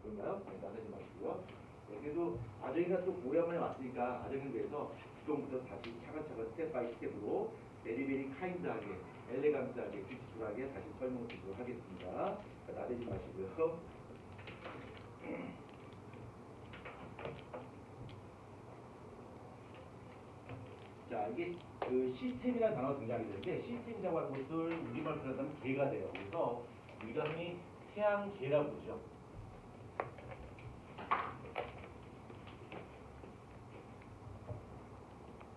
그런가요? 네, 나대지 마시고요. 네, 그래도 아정이가 또 오래만에 왔으니까 아정이를 위해서 지금부터 다시 차근차근 스텝 바이 스텝으로 베리베리 카인드하게, 엘레강스하게, 뷰티풀하게 다시 설명을 드리도록 하겠습니다. 나대지 마시고요. 자, 이게 그 시스템이라는 단어가 등장하게 되는데, 시스템이라고 하는 것을 우리말 표현하면 개가 돼요. 그래서 우리가 흔히 태양계라고 그러죠.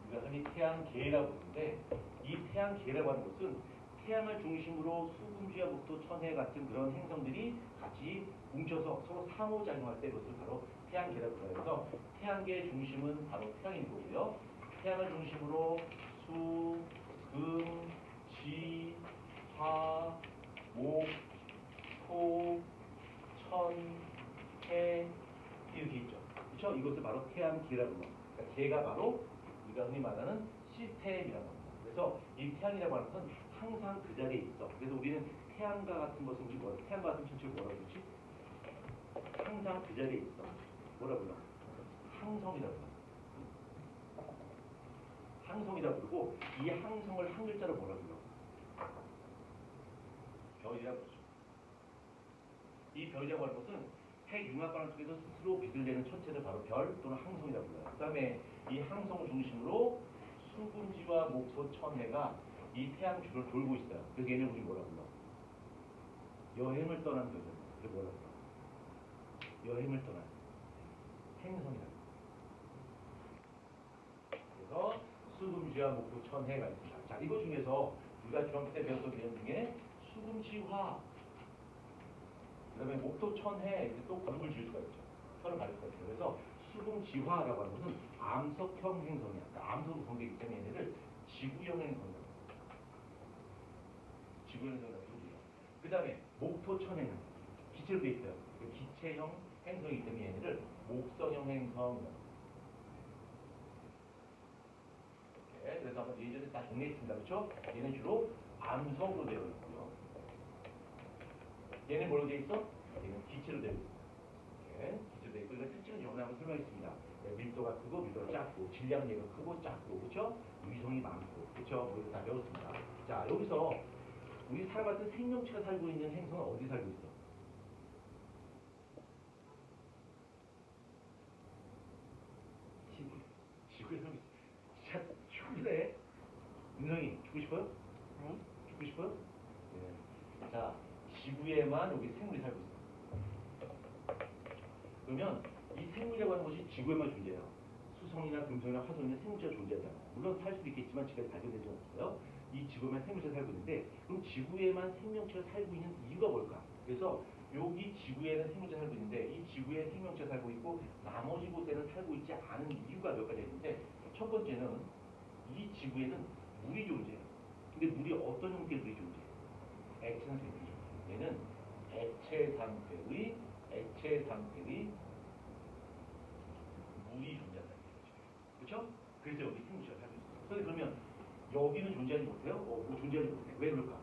우리가 흔히 태양계라고 부르는데, 이 태양계라고 하는 것은 태양을 중심으로 수금주와 목토, 천해 같은 그런 행성들이 같이 뭉쳐서 서로 상호작용할 때 그것을 바로 태양계라고 불러요. 그래서 태양계의 중심은 바로 태양인 거고요. 태양을 중심으로 수, 금, 지, 화, 목, 토, 천, 해 이렇게 있죠. 그렇죠? 이것을 바로 태양계라고 합니다. 그러니까 계가 바로 우리가 흔히 말하는 시스템이라고 합니다. 그래서 이 태양이라고 하는 것은 항상 그 자리에 있어. 그래서 우리는 태양과 같은 것은 우리 뭐라, 태양과 같은 천체를 뭐라고 그러지? 항상 그 자리에 있어. 뭐라고 불러? 항성이라고 불러. 항성이라고 부르고, 이 항성을 한 글자로 뭐라고 불러? 별이라고 그러죠. 이 별이라고 하는 것은 핵융합반을 통해서 스스로 빛을 내는 천체를 바로 별 또는 항성이라고 불러요. 그 다음에 이 항성을 중심으로 수금지와 목토, 천해가 이 태양 주를 돌고 있어요. 그래서 얘는 우리 뭐라고 불러? 여행을 떠난 거죠. 그래서 뭐라고 불러? 여행을 떠난 행성이라고. 그래서 수금지와 목토, 천해가 있습니다. 자, 이거 중에서 우리가 중학교 때 배웠던 개념 중에 수금지화, 그 다음에 목토, 천해, 또 그룹을 지을 수가 있죠. 편을 가릴 수가 있죠. 그래서 수금지화라고 하는 것은 암석형 행성이야. 그러니까 암석으로 관계이기 때문에 얘네를 지구형 행성이라고 해요. 지구형 행성이라고 부르고요. 그 다음에 목토, 천해는 기체로 되어 있어요. 기체형 행성이기 때문에 얘네를 목성형 행성이라고 해요. 그래서 한번 예전에 다 정리했습니다. 그렇죠? 얘는 주로 암석으로 되어 있고요. 얘는 뭐로 되어 있어? 얘는 기체로 되어 있습니다. 이렇게 기체로 되어 있고, 이건 특징은 저번에 한번 설명했습니다. 밀도가 크고 밀도가 작고 질량력이 크고 작고, 그렇죠? 위성이 많고, 그렇죠? 뭐 이거 다 배웠습니다. 자, 여기서 우리 사람 같은 생명체가 살고 있는 행성은 어디 살고 있어? 지구에 살고 있어. 자, 죽으래. 윤성이 죽고 싶어요? 네? 죽고 싶어요? 네. 자, 지구에만 여기 생물이 살고 있어. 그러면 이 생물이라고 하는 것이 지구에만 존재해요. 수성이나 금성이나 화성이나 생물체가 존재하잖아요. 물론 살 수도 있겠지만 지금까지 발견되지 않았어요. 이 지구에만 생물체가 살고 있는데, 그럼 지구에만 생명체가 살고 있는 이유가 뭘까? 그래서 여기 지구에는 생명체가 살고 있는데, 이 지구에 생명체가 살고 있고 나머지 곳에는 살고 있지 않은 이유가 몇 가지가 있는데, 첫 번째는 이 지구에는 물이 존재해요. 근데 물이 어떤 형태의 물이 존재해요? 액체 상태의 물이 존재해요. 얘는 액체 상태의 물이 존재한다는 얘기죠. 그렇죠? 그래서 여기 생물체가 살고 있어요. 그런데 그러면 여기는 존재하지 못해요? 뭐 존재하지 못해. 왜 그럴까?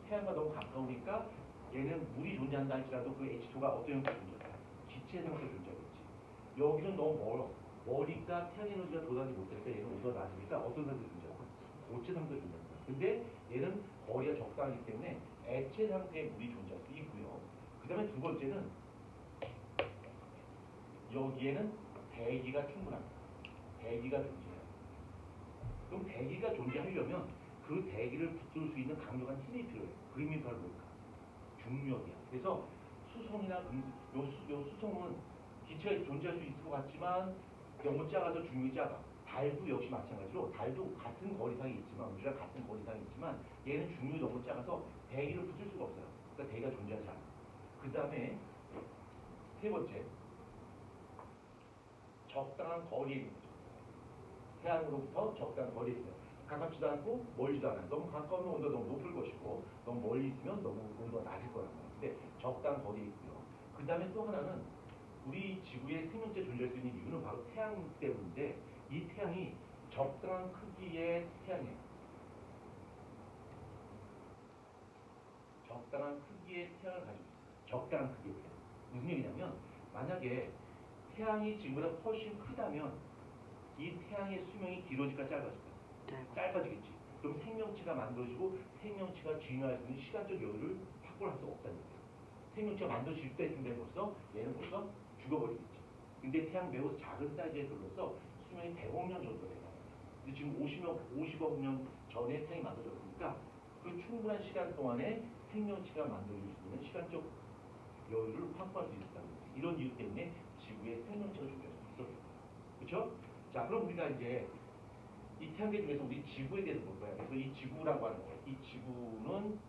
태양과 너무 가까우니까 얘는 물이 존재한다 할지라도 그 H2가 어떤 형태로 존재할까? 기체 상태로 존재하겠지. 여기는 너무 멀어. 머니까 태양 에너지가 도달하지 못하니까 얘는 오더 낮으니까 어떤 상태로 존재할까? 고체 상태로 존재합니다. 근데 얘는 거리가 적당하기 때문에 액체 상태의 물이 존재할 수 있고요. 그 다음에 두 번째는 여기에는 대기가 충분합니다. 대기가 존재해요. 그럼 대기가 존재하려면 그 대기를 붙들 수 있는 강력한 힘이 필요해요. 그 힘이 바로 뭘까? 중력이야. 그래서 수성이나 요 수성은 기체가 존재할 수 있을 것 같지만 너무 작아서 중력이 작아. 달도 역시 마찬가지로 달도 같은 거리상이 있지만, 우주랑 같은 거리상이 있지만 얘는 중력이 너무 작아서 대기를 붙일 수가 없어요. 그러니까 대기가 존재하지 않아. 그 다음에 세 번째, 적당한 거리에 있는 거죠. 태양으로부터 적당한 거리에 있어요. 가깝지도 않고 멀지도 않아요. 너무 가까우면 온도가 너무 높을 것이고, 너무 멀리 있으면 너무 온도가 낮을 거란 말이에요. 근데 적당한 거리에 있고요. 그 다음에 또 하나는 우리 지구에 생명체 존재할 수 있는 이유는 바로 태양 때문인데, 이 태양이 적당한 크기의 태양이에요. 적당한 크기의 태양을 가지고 있어요. 적당한 크기의 태양. 무슨 얘기냐면 만약에 태양이 지금보다 훨씬 크다면 이 태양의 수명이 길어질까 짧아질까? 짧아지겠지. 그럼 생명체가 만들어지고 생명체가 진화할 수 있는 시간적 여유를 확보할 수 없다는 거예요. 생명체가 만들어질 때쯤 벌써 얘는 벌써 죽어버리겠지. 근데 태양 매우 작은 사이즈의 별로서 수명이 100억 년 정도 되는 거예요. 근데 지금 50억 년 전에 태양이 만들어졌으니까 그 충분한 시간 동안에 생명체가 만들어질 수 있는 시간적 여유를 확보할 수 있다는 거예요. 이런 이유 때문에 지구에 생명체가 존재할 수 있어요. 그렇죠? 자, 그럼 우리가 이제 이 태양계 중에서 우리 지구에 대해서 볼 거예요. 그래서 이 지구라고 하는 거예요. 이 지구는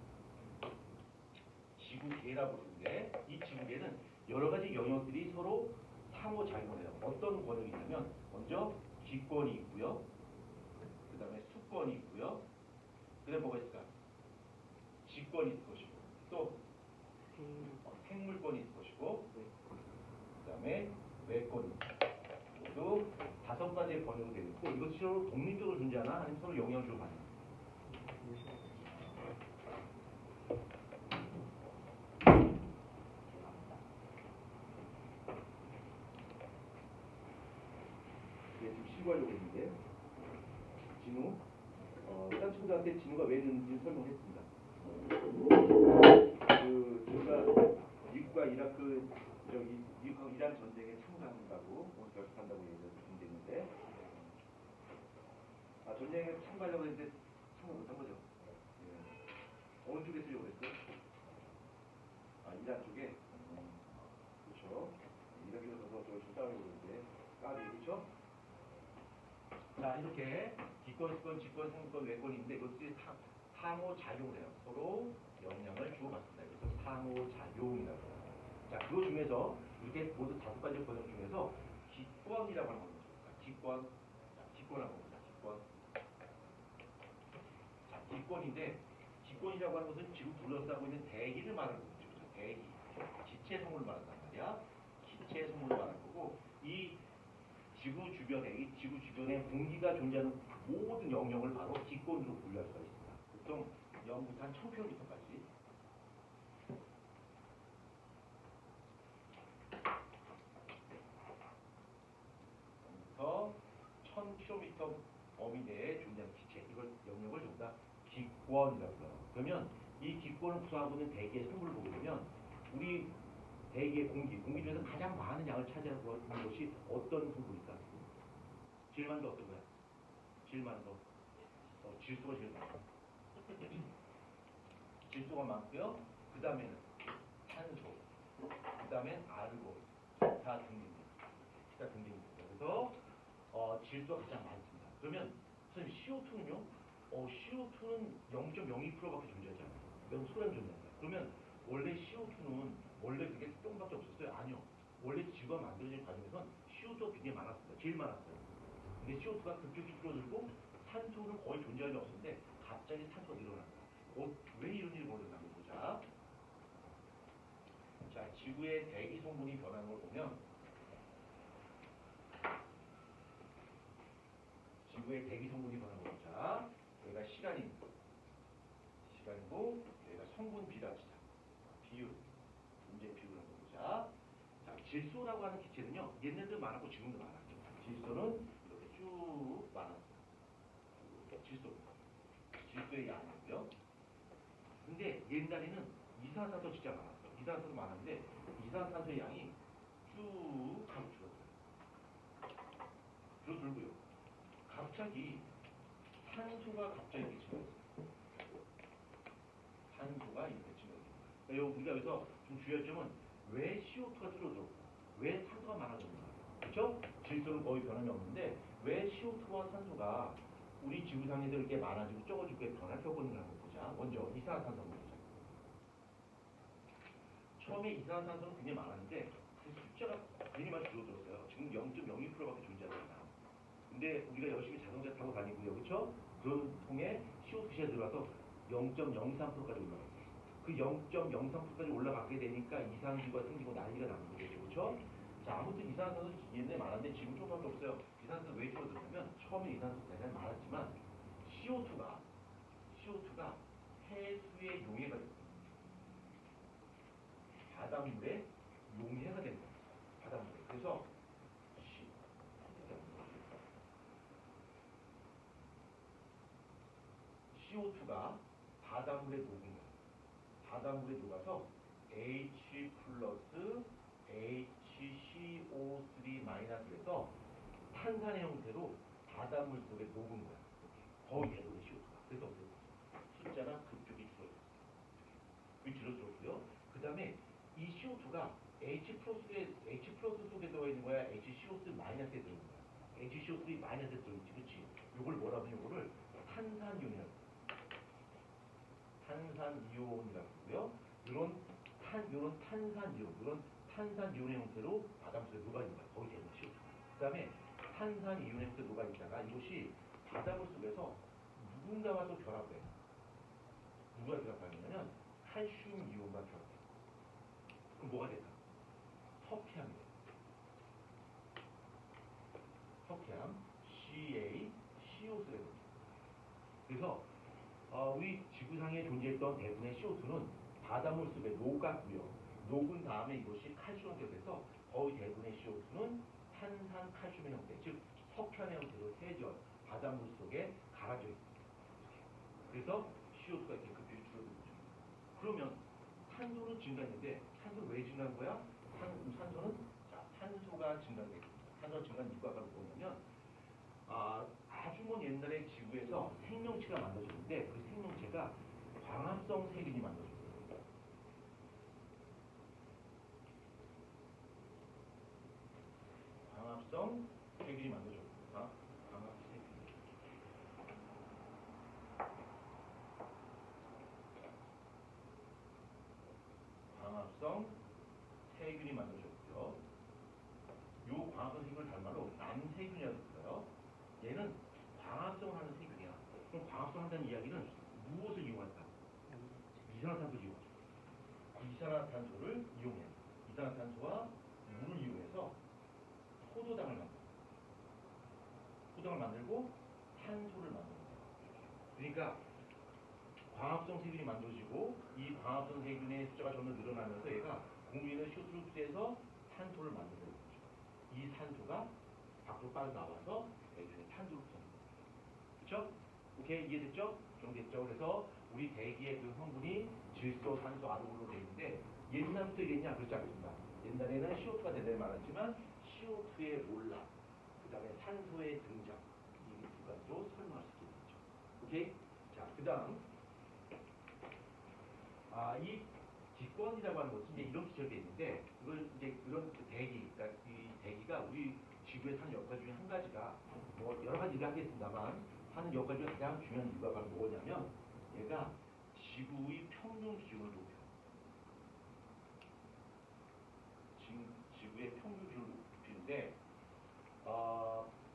지구계라고 부르는데 이 지구계는 여러 가지 영역들이 서로 상호작용을 해요. 어떤 권역이 있냐면 먼저 기권이 있고요. 그 다음에 수권이 있고요. 그 다음에 뭐가 있을까? 지권이 있을 것이고 또 생물권이 있을 것이고 그 다음에 외권이 모두 5가지의 권역으로 되어 있고 이것이 서로 독립적으로 존재하나 아니면 서로 영향을 주고 받나? 지금 시구하려고 했는데 진우 일단 친구들한테 진우가 왜 있는지 설명했습니다. 그 진우가 미국과 이라크 미국하고 이란 전쟁에 참가한다고 결석한다고 얘기를 했는데 전쟁에 참가하려고 했는데 참가 못한 거죠. 예. 어느 쪽에 쓰려고 했어요? 이란 쪽에. 그렇죠. 이란 쪽에 서서 저걸 싸우려고 했는데 까비 그렇죠? 자 이렇게 기권, 수권, 지권, 생권, 외권인데 이것들이 상호작용을 해요. 서로 영향을 주고받습니다. 그래서 상호작용이라고 해요. 자, 그 중에서 이렇게 모두 5가지 권역 중에서 기권이라고 하는 겁니다. 기권, 기권하고 봅니다. 기권. 자, 기권인데 기권이라고 하는 것은 지금 둘러싸고 있는 대기를 말하는 거죠. 대기, 기체성을 말한단 말이야. 기체성을 말하는 거고 이 지구 주변에 이 지구 주변에 공기가 존재하는 모든 영역을 바로 기권으로 분류할 수가 있습니다. 보통 0부터 한 1000km까지. 부터 1000km 범위 내에 존재하는 기체 이걸 영역을 전부 다 기권이라고 해요. 그러면 이 기권을 구성하고 있는 대기의 성분을 보게 되면 우리 대기의 공기 중에서 가장 많은 양을 차지하고 있는 것이 어떤 성분일까? 제일 많은 게 어떤 거야? 제일 많은 거. 질소가 제일 많아. 질소가 많고요. 그 다음에는 산소, 그 다음엔 아르곤, 기타 등등입니다. 그래서 질소가 가장 많습니다. 그러면 선생님 CO2는요? CO2는 0.02%밖에 존재하지 않아요. 매우 소량 존재합니다. 그러면 원래 CO2는 원래 그게 조금밖에 없었어요? 아니요. 원래 지구가 만들어진 과정에선 CO2가 굉장히 많았습니다. 제일 많았어요. 근데 CO2가 급격히 줄어들고 산소는 거의 존재하지 없었는데 갑자기 산소가 늘어납니다. 왜 이런 일이 벌어졌나 보자. 자, 지구의 대기 성분이 변하는 걸 보면 지구의 대기 성분이 변하는 걸 보자. 여기가 시간이고 여기가 성분 비례합시다. 비율, 문제 비율을 한번 보자. 자, 질소라고 하는 기체는요. 옛날도 많았고 지금도 많았죠. 질소는 이렇게 쭉 많았어요. 질소의 양이고요. 근데 옛날에는 이산화탄소 진짜 많았어요. 이산화탄소 많았는데 이산화탄소의 양이 쭉 하고 줄어들고요. 갑자기 산소가 갑자기 이렇게 증가했어요. 산소가 이렇게 증가했습니다. 그러니까 우리가 여기서 좀 주의할 점은 왜 CO2가 줄어들었고 왜 산소가 많아졌는가. 그렇죠? 질소는 거의 변함이 없는데 왜 CO2와 산소가 우리 지구상에서 이렇게 많아지고 적어지고 변할 펴보는 걸 한번 보자. 먼저 이산화탄소 한번 보자. 처음에 이산화탄소는 굉장히 많았는데 그 숫자가 굉장히 많이 줄어들었어요. 지금 0.02%밖에 존재하지 않아. 근데 우리가 열심히 자동차 타고 다니고요. 그렇죠? 그런 통에 CO2가 들어와서 0.03%까지 올라갔어요. 그 0.03%까지 올라가게 되니까 이산기가 생기고 난리가 나는 거죠. 그렇죠? 자, 아무튼 이산화탄소 옛날에 많았는데 지금 조금밖에 없어요. 이산화탄소 왜 줄어들냐면 처음에 이산화탄소 대단히 많았지만 CO2가 해수의 용해가 됐어요. 바닷물에 용해가 되는 거예요. 바닷물에. 그래서 CO2가 바닷물에 녹은 거예요. 바닷물에 녹아서 H 플러스 HCO3 마이너스에서 탄산의 형태로 바닷물 속에 녹은 거야. 거의 대부분의 CO2가. 그래서 숫자가 그쪽이 줄어들었어요. 이 줄어들었고요. 그 다음에 이 CO2가 H 플러스 속에 들어있는 거야? HCO3 마이너스에 들어있는 거야? HCO3 마이너스에 들어있지, 그치? 요걸 뭐라 하면 요거를 탄산이온이라고. 탄산이온이라고 하고요. 이런 탄산이온의 형태로 바닷물에 녹아있는 거야. 거의 대부분 CO2. 그 다음에 탄산이온의 형태로 녹아있다가 이것이 바닷물 속에서 누군가와 또 결합돼. 누가 결합하냐면 칼슘 이온과 결합돼. 그럼 뭐가 될까? 석회암이 돼. 석회암 CaCO3가 됩니다. 그래서 우리 지구상에 존재했던 대부분의 CO2는 바닷물 속에 녹았고요. 녹은 다음에 이것이 칼슘 형태로 거의 대부분의 CO2는 탄산 칼슘의 형태, 즉 석회암의 형태로 해져 바닷물 속에 가라져 있습니다. 그래서 CO2가 이렇게 급격히 줄어들고 있죠. 그러면 탄소는 증가했는데 탄소는 왜 증가한 거야? 탄소는 탄소가 증가했습니다. 탄소가 증가한 이유가 바로 뭐냐면 아주 먼 옛날에 지구에서 생명체가 만들어졌는데 그 생명체가 광합성 세균이 만들어졌어요. 광합성 세균이 만들어졌습니다. 광합성 세균이 만들어졌고요. 이 광합성 세균을 달말로 남세균이라고 했어요. 얘는 광합성을 하는 세균이야. 그럼 광합성 한다는 이야기는 무엇을 이용할까? 이산화탄소를 이용하죠. 이산화탄소를 이용해. 이산화탄소와 물을 이용해서 포도당을 만들고 탄소를 만드는 거예요. 그러니까 광합성 세균이 만들어지고 이 광합성 세균의 숫자가 점점 늘어나면서 얘가 공기에 있는 CO2를 흡수해서 탄소를 만드는 거죠. 이 산소가 밖으로 빠져나와서 대기의 탄소를 흡수하는 거예요. 그렇죠? 오케이, 이해됐죠? 정됐죠? 그래서 우리 대기의 그 성분이 질소, 산소, 아르곤으로 되어 있는데 옛날부터 이랬냐? 그렇지 않습니다. 옛날에는 CO2가 대단히 많았지만 CO2의 올라, 그 다음에 산소의 등장, 이 두 가지로 설명할 수 있겠죠. 오케이? 자, 그 다음 이 기권이라고 하는 것은 이제 이렇게 적혀 있는데 이걸 이제 그런 대기, 그러니까 이 대기가 우리 지구에서 하는 역할 중에 한 가지가 뭐 여러 가지 일을 하겠습니다만 하는 역할 중에 가장 중요한 이유가 바로 뭐냐면 얘가 지구의 평균 기온을 높여. 지구의 평균 기온을 높이는데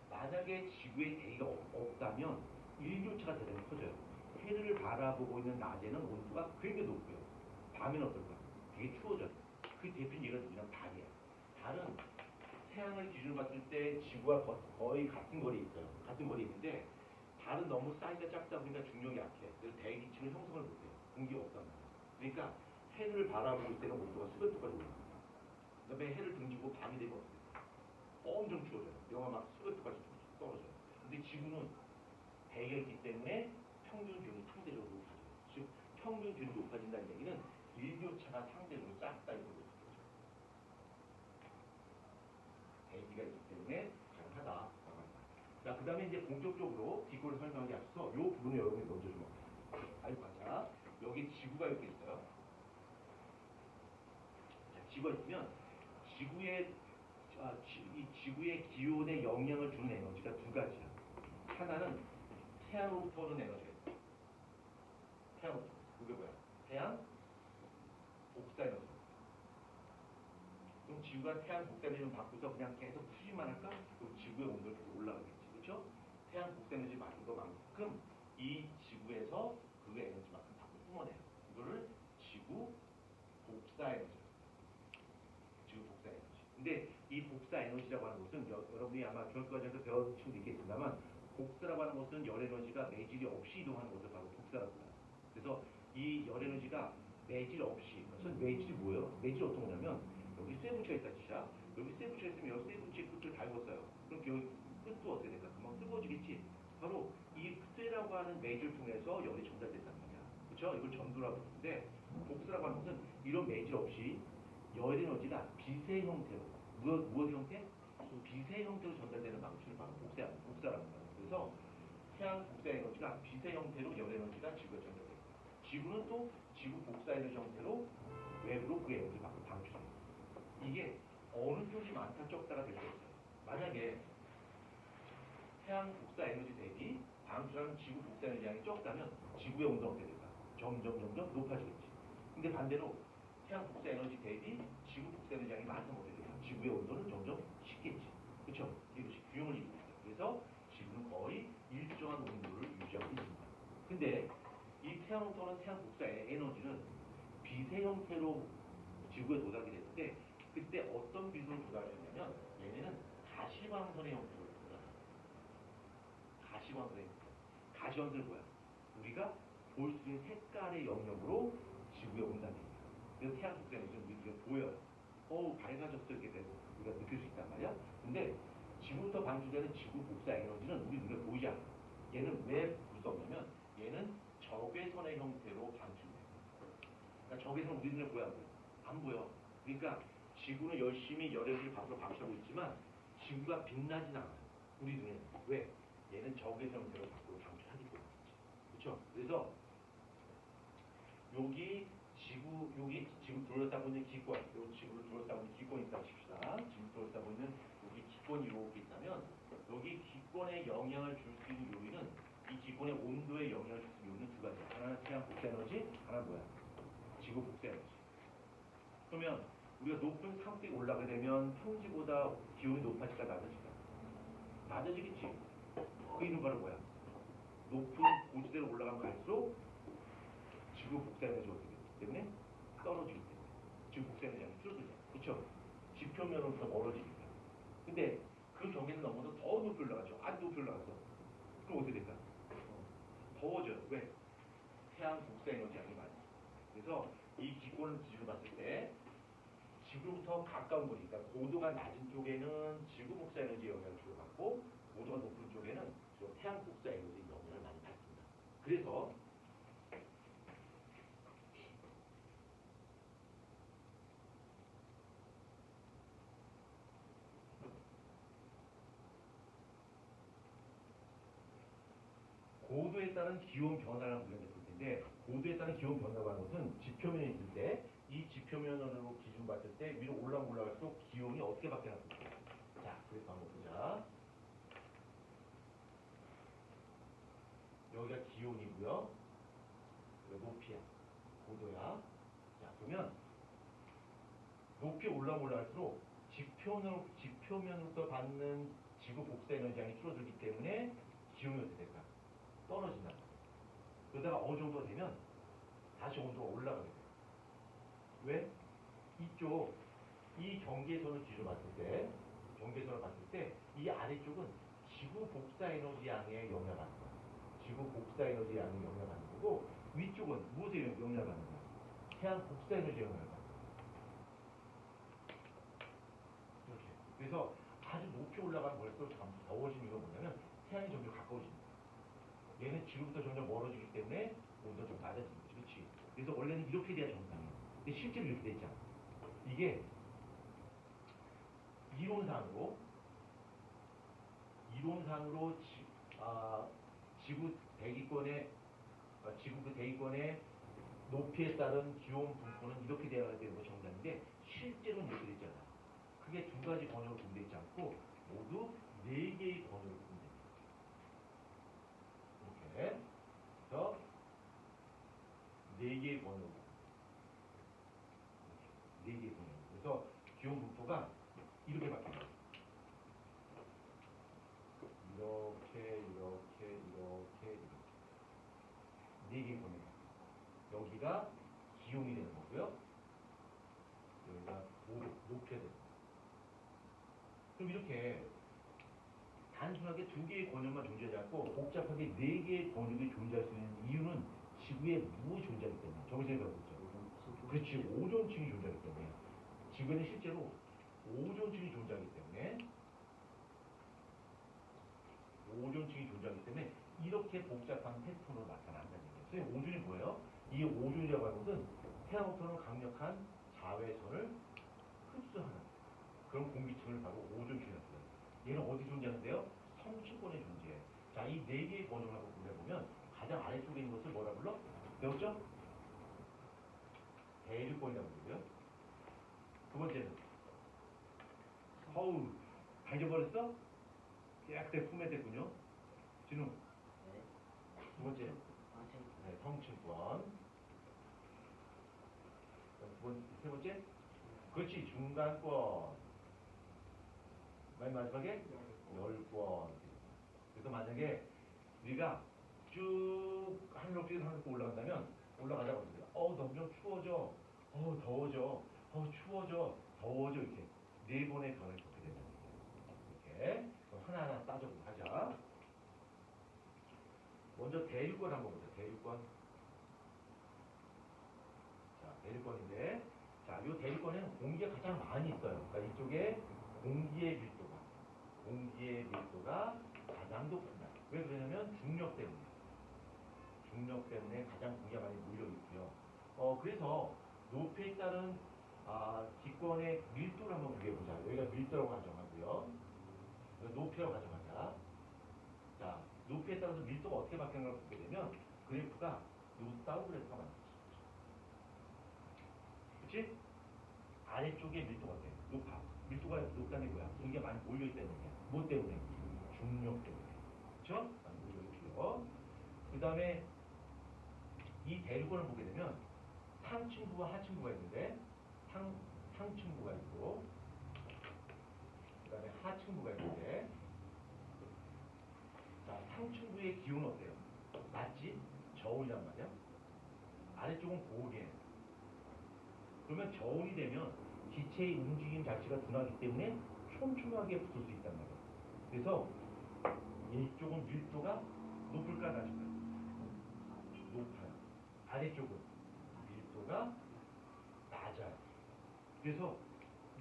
만약에 지구에 대기가 없다면 일교차가 대단히 커져요. 해를 바라보고 있는 낮에는 온도가 굉장히 높고요. 밤에는 어떨까? 되게 추워져요. 그 대표적인 예가 누구냐면 달이에요. 달은 태양을 기준으로 봤을 때 지구와 거의 같은 거리에 있어요. 같은 거리에 있는데 달은 너무 사이즈가 작다 보니까 중력이 약해. 그래서 대기층을 형성을 못해요. 공기가 없단 말이에요. 그러니까 해를 바라보고 있을 때는 온도가 수백 도까지 올라갑니다. 그 다음에 해를 등지고 밤이 되면 엄청 추워져요. 영하 막 수백 도까지 떨어져요. 근데 지구는 대기가 있기 때문에 평균 기온이 상대적으로 높아져요. 즉 평균 기온이 높아진다는 얘기는 일교차가 상대적으로 작다 이런 거죠. 대기가 있기 때문에 가능하다. 자, 그 다음에 이제 본격적으로 기권을 설명하기 앞서서 이 부분을 여러분이 먼저 좀 알고 가자. 여기 지구가 이렇게 있어요. 자, 지구가 있으면 이 지구의 기온에 영향을 주는 에너지가 두 가지야. 하나는 태양으로부터 오는 에너지가 있어. 태양으로부터. 그게 뭐야? 태양 복사 에너지. 그럼 지구가 태양 복사 에너지를 받고서 그냥 계속 푸지만 할까? 그럼 지구의 온도가 계속 올라가겠지. 그렇죠? 태양 복사 에너지 받은 것만큼 이 지구에서 그 에너지만큼 자꾸 뿜어내요. 이거를 지구 복사 에너지. 지구 복사 에너지. 근데 이 복사 에너지라고 하는 것은 여러분이 아마 교육과정에서 배운 친구도 있겠습니다만 복사라고 하는 것은 열 에너지가 매질이 없이 이동하는 것을 바로 복사라고 해요. 그래서 이 열 에너지가 매질 없이, 그래서 매질이 뭐예요? 매질이 어떤 거냐면 여기 쇠 붙여 있다 치자. 여기 쇠 붙여 있으면 여기 쇠 붙이 끝을 달궜어요. 그럼 여기 끝도 어떻게 될까? 금방 뜨거워지겠지. 바로 이 쇠라고 하는 매질을 통해서 열이 전달된단 말이야. 그렇죠? 이걸 전도라고 하는데 복수라고 하는 것은 이런 매질 없이 열 에너지가 비세 형태로 무엇 형태? 비세 형태로 전달되는 방식을 바로 복사라는 거예요. 그래서 태양 복사 에너지가 비세 형태로 열 에너지가 지구에 전달돼요. 지구는 또 지구 복사 에너지 형태로 외부로 그 에너지를 밖으로 방출해요. 이게 어느 쪽이 많다 적다가 될 수 있어요. 만약에 태양 복사 에너지 대비 방출하는 지구 복사 에너지 양이 적다면 지구의 온도가 어떻게 될까? 점점 높아지겠지. 근데 반대로 태양 복사 에너지 대비 지구 복사 에너지 양이 많다면 어떻게 될까? 지구의 온도는 점점 식겠지. 그렇죠? 이것이 균형을 이루고 있다. 그래서 지구는 거의 일정한 온도를 유지하고 있습니다. 근데 이 태양 또는 태양 복사 에너지는 비세 형태로 지구에 도달하게 되는데 그때 어떤 비수로 도달하냐면 얘네는 가시광선의 형태로 도달해요. 가시광선의 형태. 가시광선은 뭐야? 우리가 볼 수 있는 색깔의 영역으로 지구에 온다는 얘기야. 그래서 태양 복사 에너지는 우리가 보여요. 밝아졌어 이렇게 되고 우리가 느낄 수 있단 말이야. 근데 지구부터 방출되는 지구 복사 에너지는 우리 눈에 보이지 않아. 얘는 왜 볼 수 없냐면 얘는 적외선의 형태로 방출돼요. 그러니까 적외선 우리 눈에 보여 안 보여? 안 보여. 그러니까 지구는 열심히 열에너지를 밖으로 방출하고 있지만 지구가 빛나진 않아요. 우리 눈에는. 왜? 얘는 적외선 형태로 밖으로 방출하기 때문이지. 그렇죠? 그래서 여기 지구 둘러싸고 있는 기권, 요 지구를 둘러싸고 있는 기권이 있다고 칩시다. 지구 둘러싸고 있는 여기 기권이 이렇게 있다면 여기 기권에 영향을 줄 수 있는 요인은 이 기권의 온도에 영향을 줄 수 있는 요인은 두 가지야. 하나는 태양 복사 에너지, 하나는 뭐야? 지구 복사 에너지. 그러면 우리가 높은 산속에 올라가게 되면 평지보다 기온이 높아질까 낮아질까? 낮아지겠지. 그 이유는 바로 뭐야? 높은 고지대로 올라가면 갈수록 지구 복사 에너지가 어떻게 되기 때문에 떨어지기 때문에 지구 복사 에너지가 줄어들죠. 그렇죠? 지표면으로부터 멀어지니까. 근데 그 경계를 넘어서 더 높이 올라가죠. 아주 높이 올라가서. 그럼 어떻게 될까? 더워져요. 왜? 태양 복사 에너지 양이 많이. 그래서 이 기권을 기준으로 봤을 때 지구부터 가까운 곳, 그러니까 고도가 낮은 쪽에는 지구 복사 에너지 영향을 주로 받고 고도가 높은 쪽에는 주로 태양 복사 에너지 영향을 많이 받습니다. 그래서 고도에 따른 기온 변화라는 부분을 볼 텐데 고도에 따른 기온 변화가 하는 것은 지표면에 있을 때 이 지표면으로 기준 봤을 때 위로 올라갈수록 기온이 어떻게 바뀌나 볼게요. 자, 그래서 한번 보자. 여기가 기온이고요. 여기가 높이야. 고도야. 자, 그러면 높이 올라갈수록 지표면으로부터 받는 지구 복사 에너지 양이 줄어들기 때문에 기온이 어떻게 될까? 떨어진다. 그러다가 어느 정도 되면 다시 온도가 올라가게 돼요. 왜? 이 경계선을 기준으로 봤을 때 이 아래쪽은 지구 복사 에너지 양에 영향을 받는 거야. 지구 복사 에너지 양에 영향을 받는 거고 위쪽은 무엇에 영향을 받는 거야? 태양 복사 에너지 영향을 받는 거야. 이렇게. 그래서 아주 높이 올라가면 벌써 더워지는 이유가 뭐냐면 태양이 점점 가까워집니다. 얘는 지구부터 점점 멀어지기 때문에 온도가 좀 낮아지는 거지. 그렇지? 그래서 원래는 이렇게 돼야 정상이에요. 근데 실제로 이렇게 되지 않아. 이게 이론상으로 지구 대기권의 지구 그 대기권의 높이에 따른 기온 분포는 이렇게 되어야 되는 거 정상인데 실제로는 이렇게 되지 않아. 크게 두 가지 번역을 구분되어 있지 않고 모두 네 개의 번역을 구분됩니다. 이렇게. 그래서 네 개의 번역. 네 개의 번역. 그래서 기온 분포가 이렇게 바뀝니다. 이렇게. 네 개의 번역. 여기가 기온이 되는 거고요. 여기가 높게 되는 거예요. 그럼 이렇게 단순하게 두 개의 권역만 존재하지 않고 복잡하게 네 개의 권역이 존재할 수 있는 이유는 지구에 무엇이 존재하기 때문에 정신을 갖고 있죠. 그렇지, 오존층이 존재하기 때문에 지구에는 실제로 오존층이 존재하기 때문에 이렇게 복잡한 패턴으로 나타난다는 얘기예요. 선생님, 오존이 뭐예요? 이 오존이라고 하는 것은 태양으로부터는 강력한 자외선을 흡수하는 그런 공기층을 바로 오존층이라고 해요. 얘는 어디 존재하는데요? 성층권에 존재해. 자, 이 네 개의 번호를 한번 구해보면 가장 아래쪽에 있는 것을 뭐라 불러? 배웠죠? 대륙권이라고 부르고요. 두 번째는 허우. 다 잊어버렸어? 깨끗하게 품에댔군요. 진우. 네. 두 번째. 네, 성층권. 세 번째. 그렇지, 중간권. 맨 마지막에 열권. 그래서 만약에 우리가 쭉 하늘로 올라간다면 올라가다가 점점 추워져, 더워져, 추워져, 더워져 이렇게 네 번의 변을 겪게 된다는 얘기예요. 이렇게 그럼 하나하나 따져보도록 하자. 먼저 대륙권 한번 보자. 대륙권. 자, 대륙권인데, 자, 이 대륙권에는 공기가 가장 많이 있어요. 그러니까 이쪽에 공기의 밀도가 가장 높습니다. 왜 그러냐면 중력 때문에 가장 공기가 많이 몰려 있고요. 그래서 높이에 따른 기권의 밀도를 한번 비교해보자. 여기가 밀도라고 가정하고요. 높이라고 가정하자. 자, 높이에 따라서 밀도가 어떻게 바뀌는가를 보게 되면 그래프가 요 다운 그래프가 만들어져. 그치? 아래쪽에 밀도가 어때? 높아. 밀도가 높다는 게 뭐야? 공기가 많이 몰려있다는 얘기야. 뭐 때문에? 중력 때문에. 그쵸? 많이 몰려있고요. 그 다음에 이 대륙권을 보게 되면 상층부와 하층부가 있는데 상층부가 있고 그 다음에 하층부가 있는데 자, 상층부의 기온은 어때요? 낮지? 저온이란 말이야. 아래쪽은 고온이에요. 그러면 저온이 되면 기체의 움직임 자체가 둔하기 때문에 촘촘하게 붙을 수 있단 말이에요. 그래서 이쪽은 밀도가 높을까 낮을까? 높아요. 아래쪽은 밀도가 낮아요. 그래서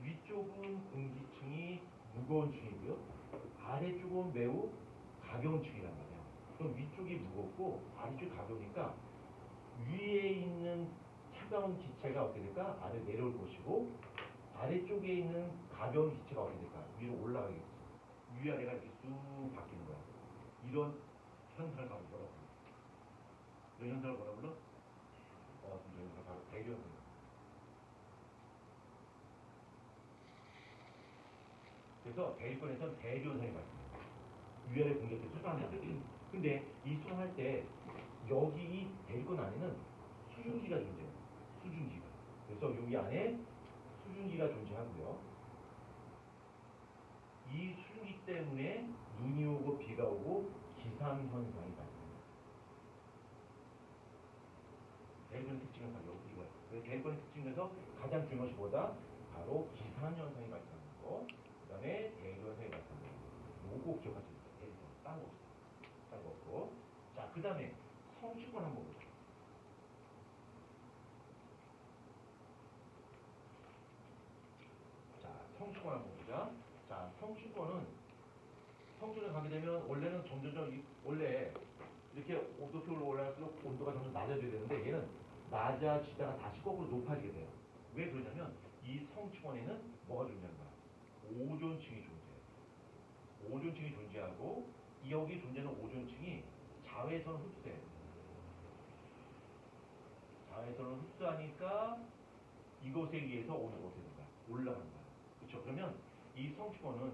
위쪽은 공기층이 무거운 층이고요. 아래쪽은 매우 가벼운 층이란 말이에요. 그럼 위쪽이 무겁고 아래쪽이 가벼우니까 위에 있는 차가운 기체가 어떻게 될까? 아래 내려올 것이고 아래쪽에 있는 가벼운 기체가 어떻게 될까? 위로 올라가겠지. 위아래가 이렇게 쑥 바뀌는 거야. 이런 현상을 바로 뭐라고 불러? 이런 현상을 뭐라고 불러? 이런 현상을 바로 대류현상이에요. 그래서 대륙권에서는 대류현상이 발생해요. 위아래 공격이 수정한다. 근데 이 수정할 때 여기 이 대륙권 안에는 수증기가 존재해요. 수증기가. 그래서 여기 안에 수증기가 존재하고요. 이 수증기 때문에 눈이 오고 비가 오고 기상현상이 발생해요. 대륙권의 특징은 바로 이거예요. 그래서 대륙권의 특징 중에서 가장 중요한 것이 뭐다? 바로 기상현상이 발생하는 거. 그 다음에 대류현상이 발생하는 거. 요거 기억하시면 돼요. 대륙권. 딴 거 없어요. 딴 거 없고. 자, 그 다음에 성층권 한번 보자. 자, 성층권 한번 보자. 자, 성층권에 가게 되면 원래는 점점 원래 이렇게 높이 올라갈수록 온도가 점점 낮아져야 되는데 얘는 낮아지다가 다시 거꾸로 높아지게 돼요. 왜 그러냐면 이 성층권에는 뭐가 존재하는 거야? 오존층이 존재해요. 오존층이 존재하고 여기 존재하는 오존층이 자외선을 흡수해요. 자외선을 흡수하니까 이것에 의해서 온도가 어떻게 되는 거야? 올라가는 거야. 그렇죠? 그러면 이 성층권은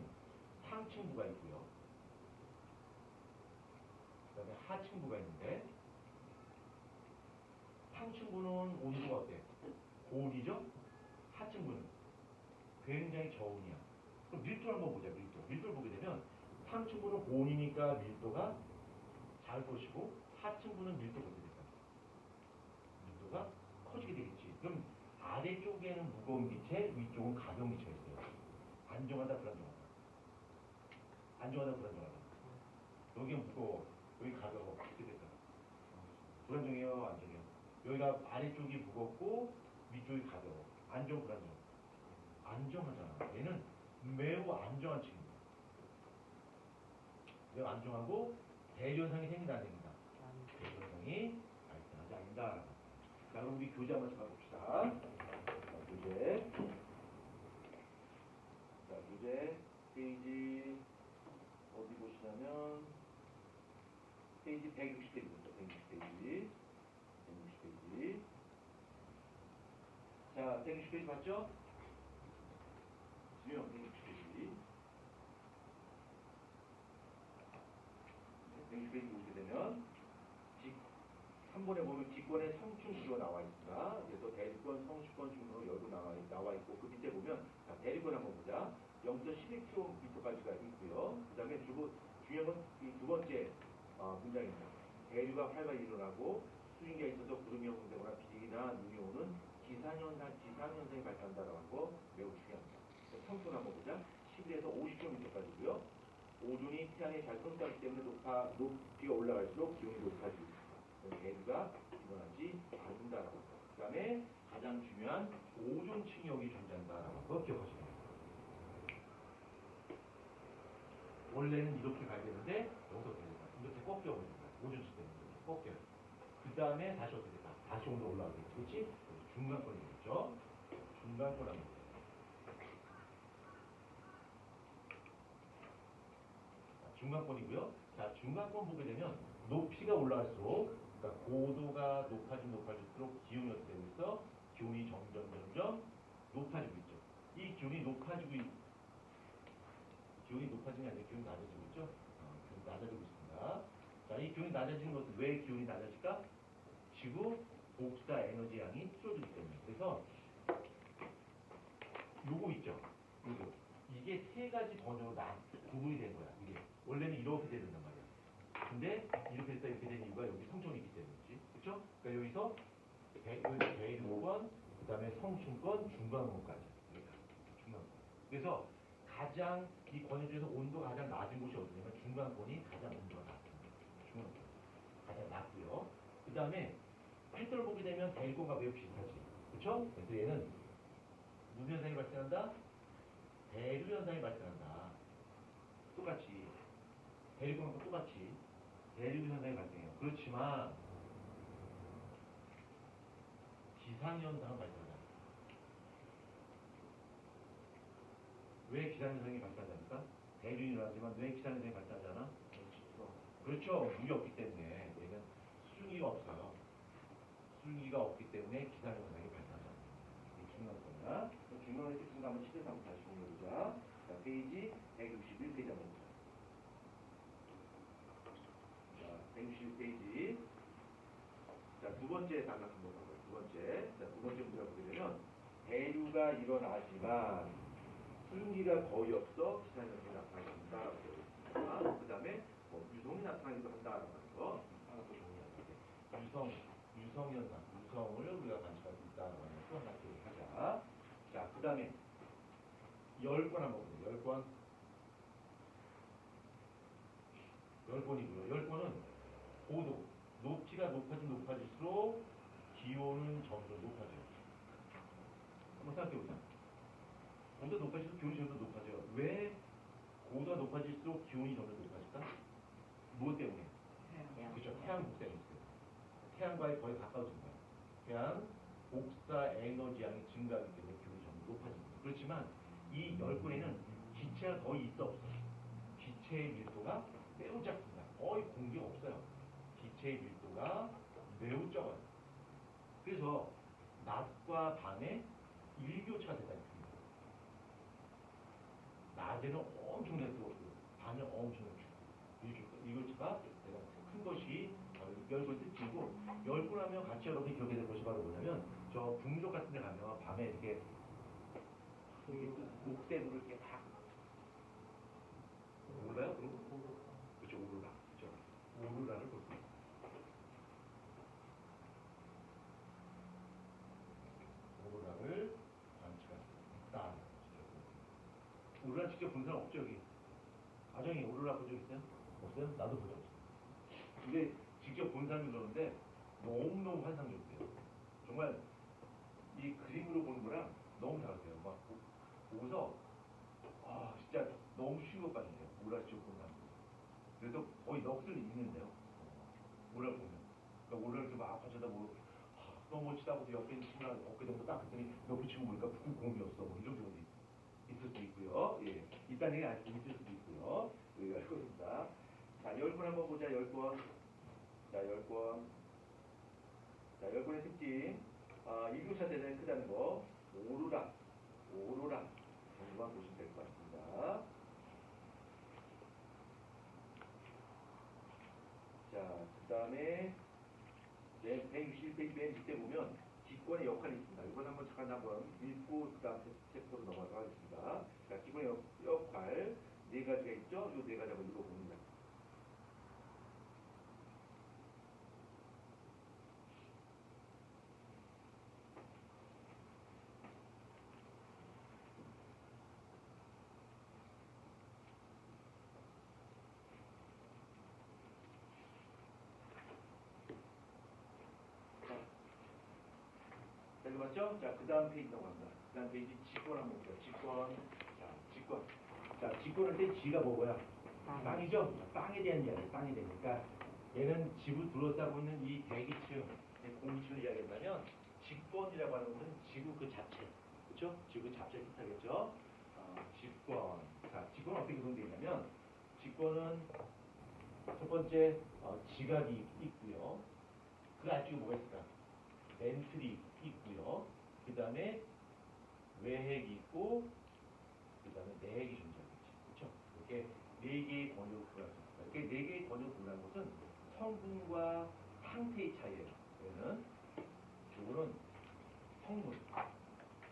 상층부가 있고요. 그 다음에 하층부가 있는데 상층부는 온도가 어때? 고온이죠? 하층부는 굉장히 저온이야. 그럼 밀도를 한번 보자. 밀도를 보게 되면 상층부는 고온이니까 밀도가 작을 것이고 하층부는 밀도가 어떻게 될까? 밀도가 커지게 되겠지. 그럼 아래쪽에는 무거운 기체, 위쪽은 가벼운 기체가 있어요. 안정하다, 불안정하다. 안정하다, 불안정하다. 여기 무거워, 여기 가벼워. 어떻게 될까? 불안정해요, 안정해요? 여기가 아래쪽이 무겁고 위쪽이 가벼워. 안정, 불안정. 안정하잖아. 얘는 매우 안정한 층입니다. 매우 안정하고 대류현상이 생긴다 안 생긴다? 대류현상이 발생하지 않는다. 자, 그럼 우리 교재 한번 가봅시다. 자, 교재. 자, 교재 페이지 어디 보시냐면 페이지 160페이지입니다. 160페이지. 160페이지. 자, 160페이지 봤죠? 지금 160페이지. 160페이지 보게 되면 3번에 보면 기권의 성충수가 나와 있습니다. 그래서 대리권, 성수권, 중으로 열고 나와 있고 그 밑에 보면 자, 대리권 한번 보자. 0.11km까지가 있고요. 그 다음에 중요한 건 이 두 번째 문장입니다. 대류가 활발히 일어나고 수증기가 있어서 구름이 형성되거나 비나 눈이 오는 기상현상이 발생한다라는 거 매우 중요합니다. 성수는 한번 보자. 11에서 50km까지고요. 오존이 태양에 잘 손가기 때문에 높이가 올라갈수록 기온이 높아지고 있습니다. 대류가 일어나지 않는다라고 합니다. 그 다음에 가장 중요한 오존층이 여기 존재한다라는 거 기억하시면 됩니다. 원래는 이렇게 가야 되는데 여기서 이렇게 꺾여버립니다. 오존층 때문에 이렇게 꺾여요. 그 다음에 다시 어떻게 될까? 다시 온도 올라가겠지. 그렇지? 중간권이 있죠. 중간권 한번 보세요. 중간권이고요. 자, 중간권 보게 되면 높이가 올라갈수록, 그러니까 고도가 높아질수록 기온이 어떻게 되고 있어? 기온이 점점 높아지고 있죠. 이 기온이 높아지는 게 아니라 기온이 낮아지고 있죠. 기온이 낮아지고 있습니다. 자, 이 기온이 낮아지는 것은 왜 기온이 낮아질까? 지구 복사 에너지 양이 줄어들기 때문에. 그래서 요거 있죠. 요거. 이게 세 가지 버전으로 구분이 된 거야. 이게 원래는 이렇게 된단 말이야. 근데 이렇게 됐다 이렇게 된 이유가 여기 성점이 있기 때문이지. 그렇죠? 그러니까 여기서 대류권, 그다음에 성층권, 중간권까지. 중간권. 그래서 가장 이 권역 중에서 온도가 가장 낮은 곳이 어디냐면 중간권이 가장 온도가 낮습니다. 중간권 가장 낮고요. 그다음에 패턴을 보게 되면 대류권과 매우 비슷하지. 그렇죠? 그래서 얘는 무슨 현상이 발생한다? 대류 현상이 발생한다. 똑같이 대류권과 똑같이 대류 현상이 발생해요. 그렇지만 기상 현상은 발생하지 않아요. 왜 기상 현상이 발생하지 않을까? 대류는 일어나지만 왜 기상 현상이 발생하지 않아? 그렇죠. 물이 없기 때문에 얘는 수증기가 없어요. 수증기가 없기 때문에 기상 현상이 발생하지 않아요. 이게 중요한 겁니다. 중요한 특징 한번 10에서 한번 다시 공유해보자. 자, 페이지 161페이지 한번 보자. 자, 161페이지. 자, 두 번째 단락 한번 봐봐요. 두 번째. 자, 두 번째 문제가 보게 되면 대류가 일어나지만 수증기가 거의 없어 기상현상이 나타나신다라고 되어 있습니다. 그 다음에 유성이 나타나기도 한다라는 거 하나 또 정리하자. 유성현상, 유성을 우리가 관측할 수 있다라는 거 하나 기억하자. 자, 그 다음에 10권 한번 보세요. 10권. 10권이고요. 10권은 고도, 높이가 높아질수록 기온은 점점 높아져요. 한번 생각해보자. 고도가 높아질수록 기온이 점점 높아져요. 왜 고도가 높아질수록 기온이 점점 높아질까? 무엇 때문에? 그렇죠. 태양 복사 에너지 때문에. 태양과의 거의 가까워진 거예요. 태양 복사 에너지 양이 증가하기 때문에 기온이 점점 높아집니다. 그렇지만 이 10권에는 기체가 거의 있어 없어. 기체의 밀도가 매우 작습니다. 거의 공기가 없어요. 기체의 밀도가 매우 적어요. 그래서 낮과 밤에 일교차가 대단히 큽니다. 낮에는 엄청나게 뜨겁고 밤에 엄청나게 춥고 일교차가 대단히 큰 것이 10권 특징이고 10권 하면 같이 여러분이 기억해야 될 것이 바로 뭐냐면 저 북유럽 같은 데 가면 밤에 이렇게 녹색으로 이렇게 다 몰라요? 그렇죠. 오로라. 그렇죠. 오로라를 볼 수 있어요. 오로라를 관측할 수 있다. 오로라 직접 본 사람 없죠, 여기? 아정이 오로라 본 적 있어요? 없어요? 나도 본 적 없어요. 근데 직접 본 사람이 그러는데 너무너무 환상적이에요. 정말 이 그림으로 보는 거랑 너무 다르세요. 막 15까지인데요. 오랄 지역 공간. 그래서 거의 넋을 잃는데요. 오랄 보면. 그러니까 오랄 이렇게 막 쳐다보고 너무 치다보고 옆에 있는 친구랑 어깨 정도 딱 했더니 옆에 친구 보니까 공이었어. 뭐 이런 경우도 있을 수도 있고요. 예. 이딴 얘기 아직 있을 수도 있고요. 그 10권입니다. 자, 10권 한번 보자. 10권. 자, 10권. 자, 10권의 특징. 일교차 대전이 크다는 거. 오로라. 정도만 보시면 될 것 같습니다. 자, 그 다음에 161페이지 맨 밑에 보면 기권의 역할이 있습니다. 이건 한번 잠깐 한번 읽고 그 다음 챕터로 넘어가도록 하겠습니다. 자, 기권의 역할 네 가지가 있죠? 이 네 가지 한번 읽어봅니다. 자, 읽어봤죠? 자, 그 다음 페이지 넘어갑니다. 그 다음 페이지 직권 한번 볼게요. 직권. 자, 직권. 자, 직권할 때 G가 뭐고요? 땅이죠? 땅에 대한 이야기, 땅에 대한. 그러니까 얘는 집을 둘러싸고 있는 이 대기층, 공기층을 이야기한다면 직권이라고 하는 것은 지구 그 자체, 그렇죠? 지구 자체를 뜻하겠죠? 직권. 자, 직권은 어떻게 구성되어 있냐면 직권은 첫 번째 지각이 있고요. 그 안쪽에 뭐가 있을까? 멘틀이 있고요. 그 다음에 외핵이 있고, 그 다음에 내핵이 존재하겠지. 그렇죠? 이렇게 네 개의 권역을 구분할 수 있습니다. 이렇게 네 개의 권역을 구분하는 것은 성분과 상태의 차이예요. 얘는 요거는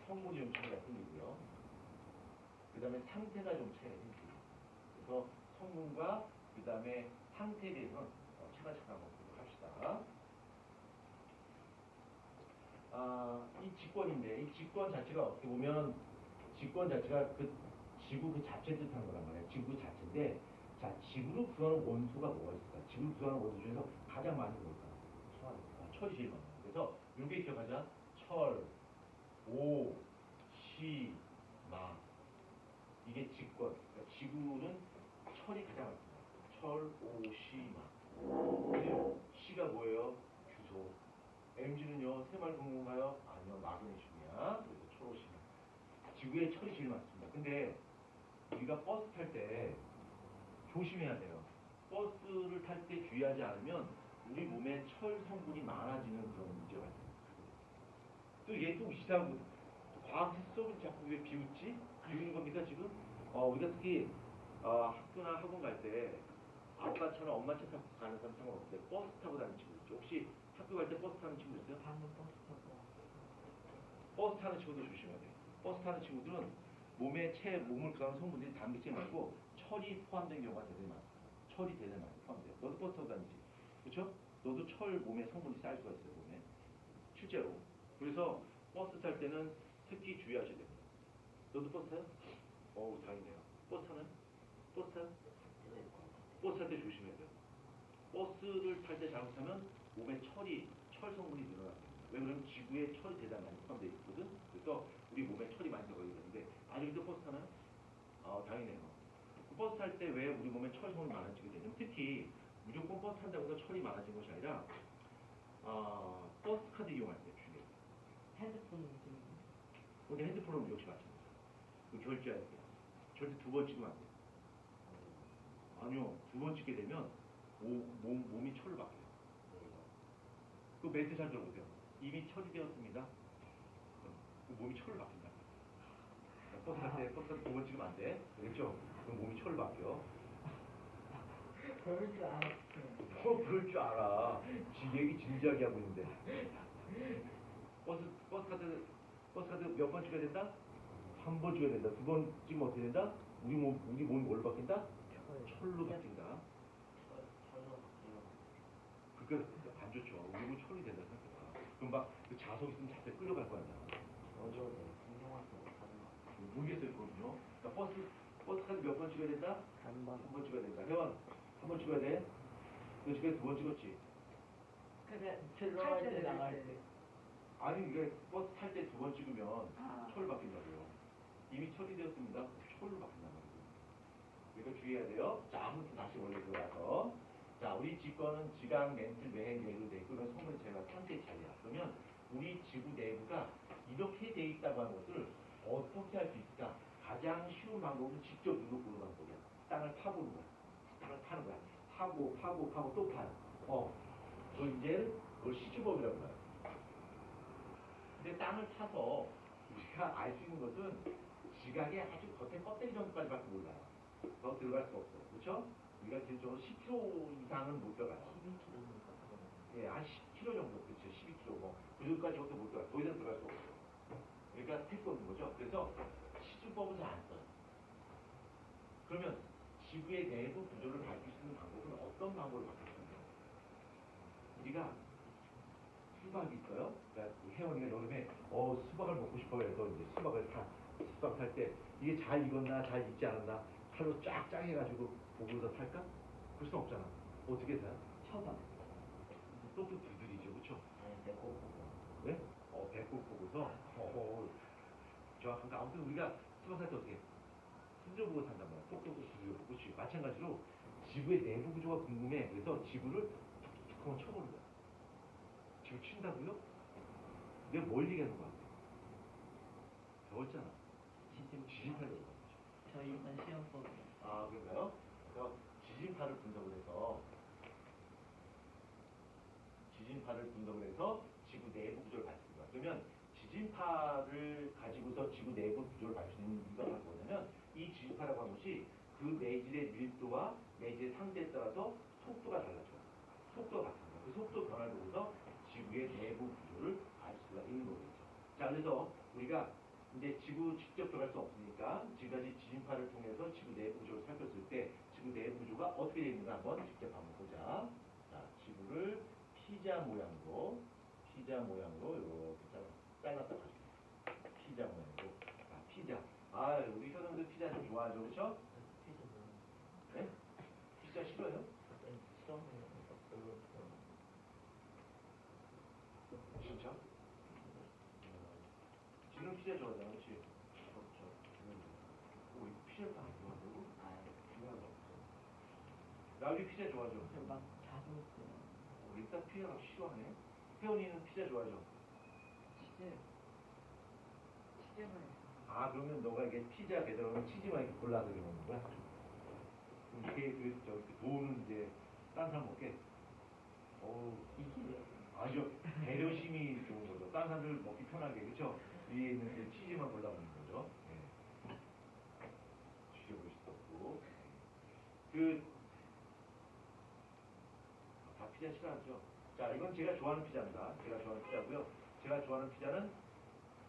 성분이 좀 차이가 생기고요. 그 다음에 상태가 좀 차이가 생기고. 그래서 성분과 그 다음에 상태에 대해서는 차근차근 한번 보도록 합시다. 이 직권인데 이 직권 자체가 어떻게 보면 직권 자체가 그 지구 그 자체 뜻하는 거란 말이에요. 지구 그 자체인데 자, 지구를 구성하는 원소가 뭐가 있을까? 지구를 구성하는 원소 중에서 가장 많은 게 뭘까? 철이 제일 많아요. 그래서 이게 기억하자. 철, 오, 시, 마. 이게 직권. 그러니까 지구는 철이 가장 많습니다. 철, 오, 시, 마. 그리고 시가 뭐예요? 규소. MG는요, 새마을금고인가요? 아니요, 마그네슘이야. 그래서 초로시나. 지구에 철이 제일 많습니다. 근데 우리가 버스 탈 때 조심해야 돼요. 버스를 탈 때 주의하지 않으면 우리 몸에 철 성분이 많아지는 그런 문제가 있어요. 또 얘 또 이상하고 과학 수업을 자꾸 왜 비웃지? 비웃는 겁니까 지금? 우리가 특히 학교나 학원 갈 때 아빠 차나 엄마 차 타고 가는 사람 상관없는데 버스 타고 다니는 친구 있죠? 혹시 학교 갈 때 버스 타는 친구 있어요? 방금 버스 타고 버스 타는 친구들 조심해야 돼요. 버스 타는 친구들은 몸에 몸을 구성하는 성분들이 단백질 말고 철이 포함된 경우가 대단히 많습니다. 철이 대단히 많이 포함돼요. 너도 버스 타고 다니지? 그렇죠? 너도 철 몸에 성분이 쌓일 수가 있어요. 몸에. 실제로. 그래서 버스 탈 때는 특히 주의하셔야 됩니다. 너도 버스 타요? 다행이네요. 버스 타는? 버스 타요? 버스 탈 때 조심해야 돼요. 버스를 탈 때 잘못하면 몸에 철 성분이 늘어납니다. 왜 그러면 지구에 철이 대단히 많이 포함되어 있거든. 그래서 우리 몸에 철이 많이 들어가게 되는데 아직도 버스 타나요? 다행이네요. 버스 탈 때 왜 우리 몸에 철 성분이 많아지게 되냐면 특히 무조건 버스 탄다고 해서 철이 많아진 것이 아니라 버스 카드 이용할 때 중요해요. 핸드폰 움직이는 근데 핸드폰은 역시 마찬가지예요. 결제할 때 절대 두 번 찍으면 안 돼요. 아니요, 두 번 찍게 되면 몸이 철을 바뀌어요. 그 멘트 잘 들어보세요. 이미 철이 되었습니다. 몸이 철을 바뀐다. 버스 탈 때 버스 두 번 찍으면 안 돼. 그랬죠? 그럼 몸이 철을 바뀌어. 그럴 줄 알았어. 그럴 줄 알아. 얘기 진지하게 하고 있는데. 버스 카드 몇 번 찍어야 된다? 한 번 찍어야 된다. 두 번 찍으면 어떻게 된다? 우리 몸이 뭘 바뀐다? 철로 바뀐다. 그러니까 안 좋죠. 우리 몸 철이 된다 생각해봐. 그럼 막 그 자석 있으면 자석에 끌려갈 거 아니야. 모르겠어요, 그거는요. 그러니까 버스 카드 몇 번 찍어야 된다? 한 번 찍어야 된다. 회원 한 번 찍어야 돼. 너 지금 두 번 찍었지? 그래 들어갈 때 나갈 때. 아니 이게 버스 탈 때 두 번 찍으면 철 바뀐다고요. 이미 철이 되었습니다. 철로 바뀐단 말이에요. 이거 주의해야 돼요. 자, 아무튼 다시 원래 들어가서. 자, 우리 지구는 지각, 멘트, 매행, 내로 돼 있고, 이건 성분 제가 상태 차이야. 그러면 우리 지구 내부가 이렇게 돼 있다고 하는 것을 어떻게 할 수 있을까? 가장 쉬운 방법은 직접 눈으로 보는 방법이야. 땅을 파보는 거야. 땅을 파는 거야. 파고 또 파요. 그 이제 그걸 시주법이라고 해요. 근데 땅을 파서 우리가 알 수 있는 것은 지각의 아주 겉에 껍데기 정도까지밖에 몰라요. 더 들어갈 수 없어. 그렇죠? 우리가 기본적으로 10km 이상은 못 들어가요. 12kg. 예, 한 10km 정도, 그렇죠. 12km 뭐. 그 정도까지밖에 못 들어가요. 더 이상 들어갈 수 없어요. 그러니까 택도 없는 거죠. 그래서 시주법은 잘 안 써요. 그러면 지구의 내부 구조를 밝힐 수 있는 방법은 어떤 방법을 밝힐 수 있나요? 우리가 수박이 있어요. 그러니까 혜원이가 여름에 수박을 먹고 싶어 해서 이제 수박 탈 때 이게 잘 익었나 잘 익지 않았나 칼로 쫙 해가지고 보고서 탈까? 그럴 수 없잖아. 어떻게 해서요? 쳐봐. 또또 두드리죠, 그렇죠? 아니, 내거 보고. 왜? 배꼽 보고서 정확한가? 아무튼 우리가 수박 살 때 어떻게 해? 흔들어 보고 산단 말이야. 똑똑똑 두드려 보고. 그렇지. 마찬가지로 지구의 내부 구조가 궁금해. 그래서 지구를 툭툭 한번 쳐보는 거야. 지구 친다고요? 내가 뭘 얘기하는 거야? 배웠잖아. 지진파를 배웠거든. 저희 이번 시험법. 아, 그런가요? 그래서 지진파를 분석을 해서 지구 내부 구조를 밝힌 거야. 그러면 지진파를 가지고서 지구 내부 구조를 밝힐 수 있는 이유가 뭐냐면 이 지진파라고 하는 것이 그 매질의 밀도와 매질의 상태에 따라서 속도가 달라져요. 속도가 바뀌는 거야. 그 속도 변화를 보고서 지구의 내부 구조를 알 수가 있는 거겠죠. 자, 그래서 우리가 이제 지구 직접 들어갈 수 없으니까 지금까지 지진파를 통해서 지구 내부 구조를 살폈을 때 지구 내부 구조가 어떻게 되어 있는가 한번 직접 한번 보자. 자, 지구를 피자 모양으로 이렇게 잘랐다 가지고 피자 모양으로. 피자. 우리 효정도 피자 좀 좋아하죠, 그렇죠? 네? 피자 싫어요? 진짜? 지금 피자 좋아하잖아, 그렇지? 그렇죠. 우리 피자가 안 좋아하고? 중요한 거 없어. 나 우리 피자 좋아하죠? 막 자주 먹어요. 일단 피자가 싫어하네. 혜원이는 피자 좋아하죠? 치즈만. 그러면 너가 이게 피자 배달하면 치즈만 이렇게 골라서 이렇게 먹는 거야? 그럼 걔 돈은 이제 딴 사람 먹게? 이게 아주 배려심이 좋은 거죠. 딴 사람들 먹기 편하게, 그렇죠? 위에 있는 그 치즈만 골라 먹는 거죠. 예. 죽여볼 수도 없고. 다 피자 싫어하죠? 자, 이건 제가 좋아하는 피자입니다. 제가 좋아하는 피자고요. 제가 좋아하는 피자는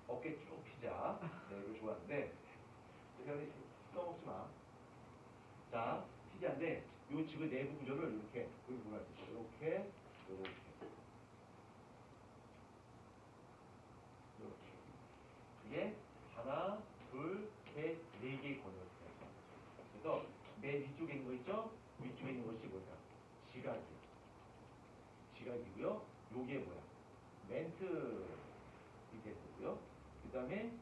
어깨 쭉 피자. 네, 이거 좋아하는데 혜원이 써먹지 마. 자, 피자인데 요 지구 내부 구조를 이렇게 여기 보면 이렇게 이게 하나, 둘, 셋, 네 개의 권역이 있어요. 그래서 맨 위쪽에 있는 거 있죠? 위쪽에 있는 것이 뭐냐? 지각이에요. 지각이고요. 요게 뭐야? 멘트 이렇게 되고요. 그 다음에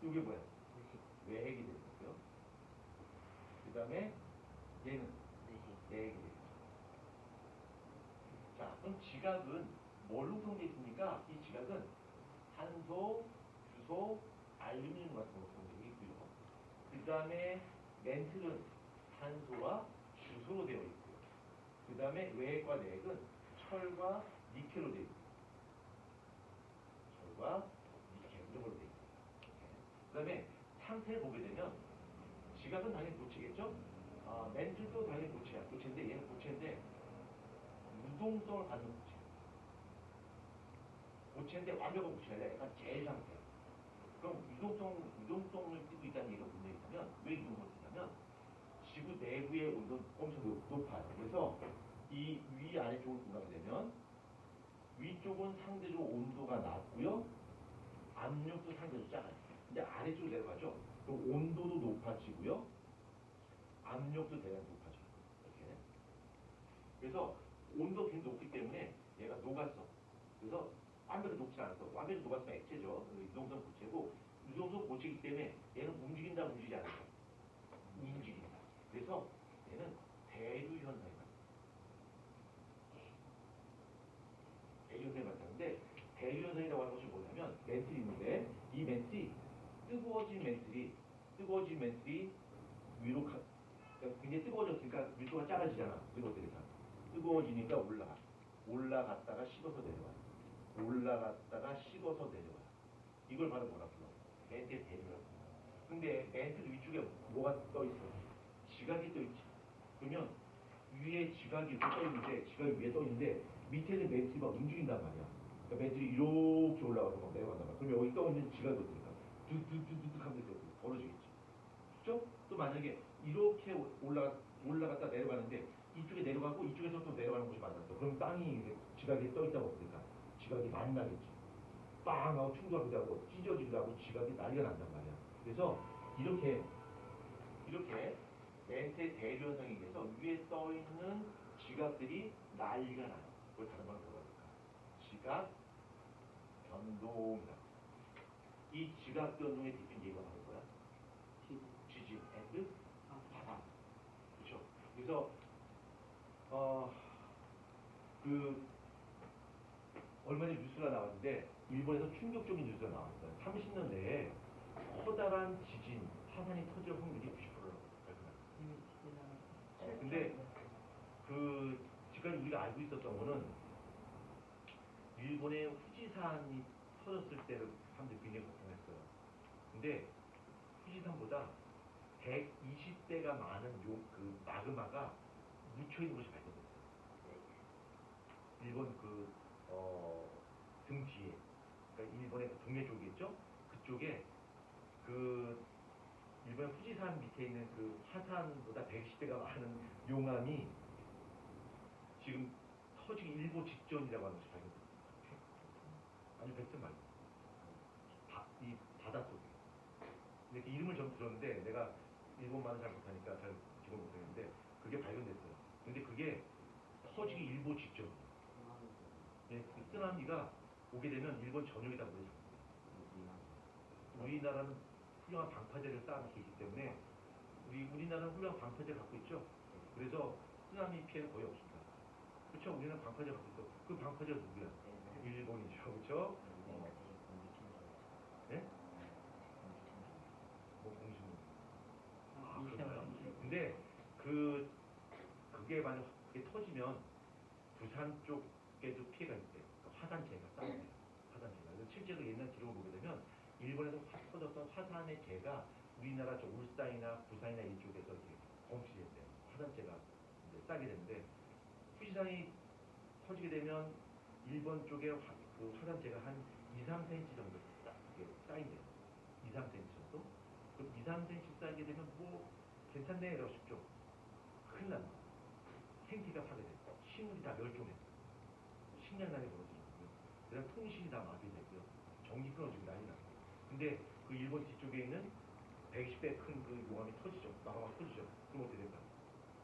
요게 뭐야? 외핵이 되는 거고요. 그 다음에 얘는 내핵이 되는 거죠. 자, 그럼 지각은 뭘로 구성되어 있습니까? 이 지각은 산소, 수소, 알루미늄 같은 것으로 구성되어 있고요. 그 다음에 멘틀은 산소와 주소로 되어 있고요. 그 다음에 외핵과 내핵은 철과 니켈로 되어 있고요. 철과 니켈 이런 걸로 되어 있고요. 그 다음에 상태를 보게 되면 지각은 당연히 고체겠죠? 멘틀도 당연히 고체인데 얘는 고체인데 유동성을 갖는 고체예요. 고체인데 완벽한 고체가 아니라 약간 제일 상태예요. 그럼 유동성을 띠고 있다는 얘기가 무슨 얘기냐면 왜 유동성을 띠냐면 지구 내부의 온도는 엄청 높아요. 그래서 이 위 아래쪽을 공감이 되면 위쪽은 상대적으로 온도가 낮고요. 압력도 상대적으로 작아요. 근데 아래쪽으로 내려가죠. 그럼 온도도 높아지고요. 압력도 대략 높아져요. 이렇게. 그래서 온도가 굉장히 높기 때문에 얘가 녹았어. 그래서 완벽히 녹지 않았어. 완벽히 녹았으면 액체죠. 유동성 고체고 유동성 고체이기 때문에 얘는 움직인다, 움직이지 않는다. 움직인다. 그래서 맨틀이 뜨거워진 맨틀이 위로 그러니까 굉장히 뜨거워졌으니까 밀도가 작아지잖아. 뜨거워지니까 올라갔다가 식어서 내려와. 올라갔다가 식어서 내려와. 이걸 바로 뭐라 불러? 멘트의 대류라고. 근데 멘트 위쪽에 뭐가 떠 있어? 지각이 떠 있지. 그러면 위에 지각이 이렇게 떠 있는데, 지각이 위에 떠 있는데 밑에는 멘트가 막 움직인단 말이야. 그러니까 멘트이 이렇게 올라가서 막 내려간단 말이야. 그럼 여기 떠 있는 지각이 어떻게 뚝뚝뚝뚝 하면서 벌어지겠지. 그렇죠? 또 만약에 이렇게 올라갔다 내려가는데 이쪽에 내려가고 이쪽에서 또 내려가는 곳이 맞았어. 그럼 땅이 이렇게 지각이 떠 있다고 보니까 지각이 많이 나겠지. 빵 하고 충돌하기도 하고 찢어지기도 하고 지각이 난리가 난단 말이야. 그래서 이렇게 멘트의 대류 현상에 의해서 위에 떠 있는 지각들이 난리가 나요. 그걸 다른 말로 뭐라 그럴까? 지각 변동이다. 이 지각 변동의 대표적인 예가 바로 뭐야? 지진 앤드 바람. 그렇죠? 그래서 얼마 전에 뉴스가 나왔는데 일본에서 충격적인 뉴스가 나왔어요. 30년 내에 커다란 지진, 화산이 터질 확률이 90%라고 발표했어요. 근데 지금까지 우리가 알고 있었던 거는 일본의 후지산이 터졌을 때를 사람들이 굉장히 걱정했어요. 근데 후지산보다 120배가 많은 그 마그마가 묻혀 있는 것이 발견됐어요. 일본 등 뒤에, 그러니까 일본의 그 동해 쪽이겠죠? 그쪽에 일본 후지산 밑에 있는 그 화산보다 120배가 많은 용암이 지금 터지기 일보 직전이라고 하는 것이 발견됐어요. 아니 팩트 말고 이 바다 속에. 근데 그 이름을 좀 들었는데 내가 일본말은 잘 못하니까 잘 기억 못하겠는데 그게 발견됐어요. 근데 그게 터지기 일보 직전. 예, 그 쓰나미가 오게 되면 일본 전역에다 물이 잡힙니다. 우리나라는 훌륭한 방파제를 쌓아놓고 있기 때문에 우리나라는 훌륭한 방파제를 갖고 있죠. 그래서 쓰나미 피해는 거의 없습니다. 그렇죠? 우리는 방파제 갖고 있어. 그 방파제가 누구야? 일본이죠. 그렇죠? 네? 뭐 공신문. 그런가요? 근데 그게 만약 그게 터지면 부산 쪽에도 피해가 있대요. 그러니까 화산재가 쌓여요. 화산재가. 실제로 옛날 기록을 보게 되면 일본에서 터졌던 화산의 재가 우리나라 저 울산이나 부산이나 이쪽에서 이렇게 검출됐대요. 화산재가 이제 쌓게 되는데 후지산이 터지게 되면 일본 쪽에 그 화산재가 한 2, 3cm 정도 쌓인대요. 2, 3cm 정도? 그럼 2, 3cm 쌓이게 되면 뭐 괜찮네 이러고 싶죠. 큰일 납니다. 생태가 파괴됐고 식물이 다 멸종했고 식량난이 벌어지는 거고요. 그다음 통신이 다 마비되고요. 전기 끊어지고 난리 나고. 근데 그 일본 뒤쪽에 있는 120배 큰 그 용암이 터지죠. 마가가 터지죠. 그럼 어떻게 될까?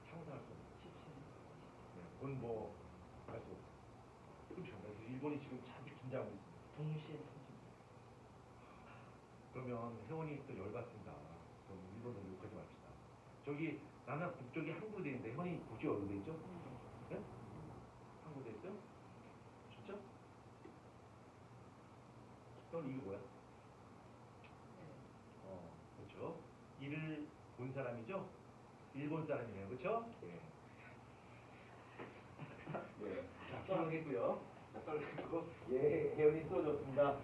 상상할 수 없는. 네, 그건 뭐 알 수 없어. 그렇죠. 그래서 일본이 지금 잔뜩 긴장하고 있습니다. 동시에 터집니다. 그러면 회원이 또 열받습니다. 그럼 일본을 욕하지 맙시다. 저기 나는 국적이 한국으로 돼 있는데 회원이 국적이 어디로 돼 있죠? 네? 한국으로 돼 있어요? 진짜? 그럼 이게 뭐야? 그렇죠. 이를 본 사람이죠? 일본 사람이네요. 그렇죠? 예. 예. 자, 썰어겠고요. 자, 썰어겠고. 예, 혜연이 쓰러졌습니다.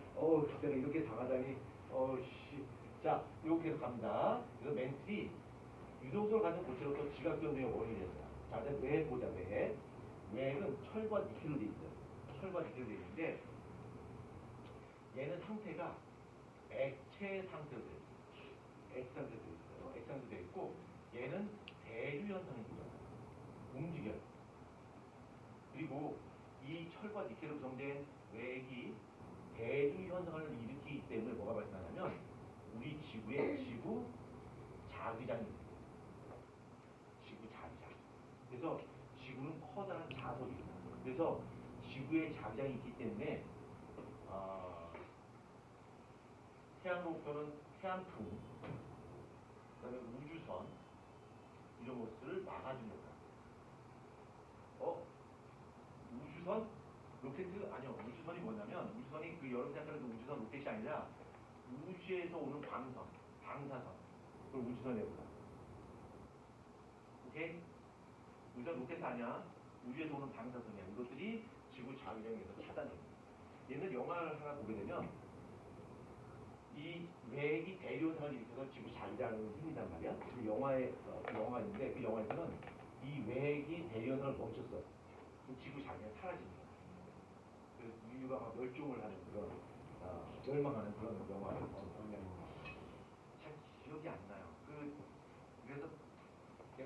내가 이렇게 당하다니. 씨. 자, 요거 계속 갑니다. 그래서 멘틀이 유동성을 가진 고체로서 지각변동의 원인이 됐어요. 자, 일단 왜 보자, 왜. 얘는 철과 니켈로 돼 있어요. 철과 니켈로 돼 있는데, 얘는 상태가 액체 상태로 돼 있어요. 액 상태로 돼 있어요. 액 상태로 돼 있고, 얘는 대류 현상이 있잖아요. 움직여요. 그리고 이 철과 니켈로 구성된 외액이 대류 현상을 일으키기 때문에 뭐가 발생하냐면 우리 지구에 지구 자기장이 있어요. 지구 자기장. 그래서 지구는 커다란 자석이에요. 그래서 지구에 자기장이 있기 때문에 태양로부터는 태양풍, 그다음에 우주선 이런 것들을 막아주는 거야. 우주선? 로켓? 아니요. 우주선이 뭐냐면 우주선이 그 여러분 생각하는 그 우주선 로켓이 아니라 우주에서 오는 광선 방사선. 그걸 우주선 내보다. 오케이? 우주가 로켓 아니야. 우주에서 오는 방사선이야. 이것들이 지구 자기장에서 차단해요. 얘는 영화를 하나 보게 되면 이 외기 대류선을 일으켜서 지구 자기장을 힘이단 말이야. 그 영화에 영화인데 그 영화에서는 이 외기 대류선을 멈췄어. 그 지구 자기장이 사라집니다. 그 인류가 막 멸종을 하는 그런 멸망하는 그런 영화를 잘 기억이 안 나요. 그래서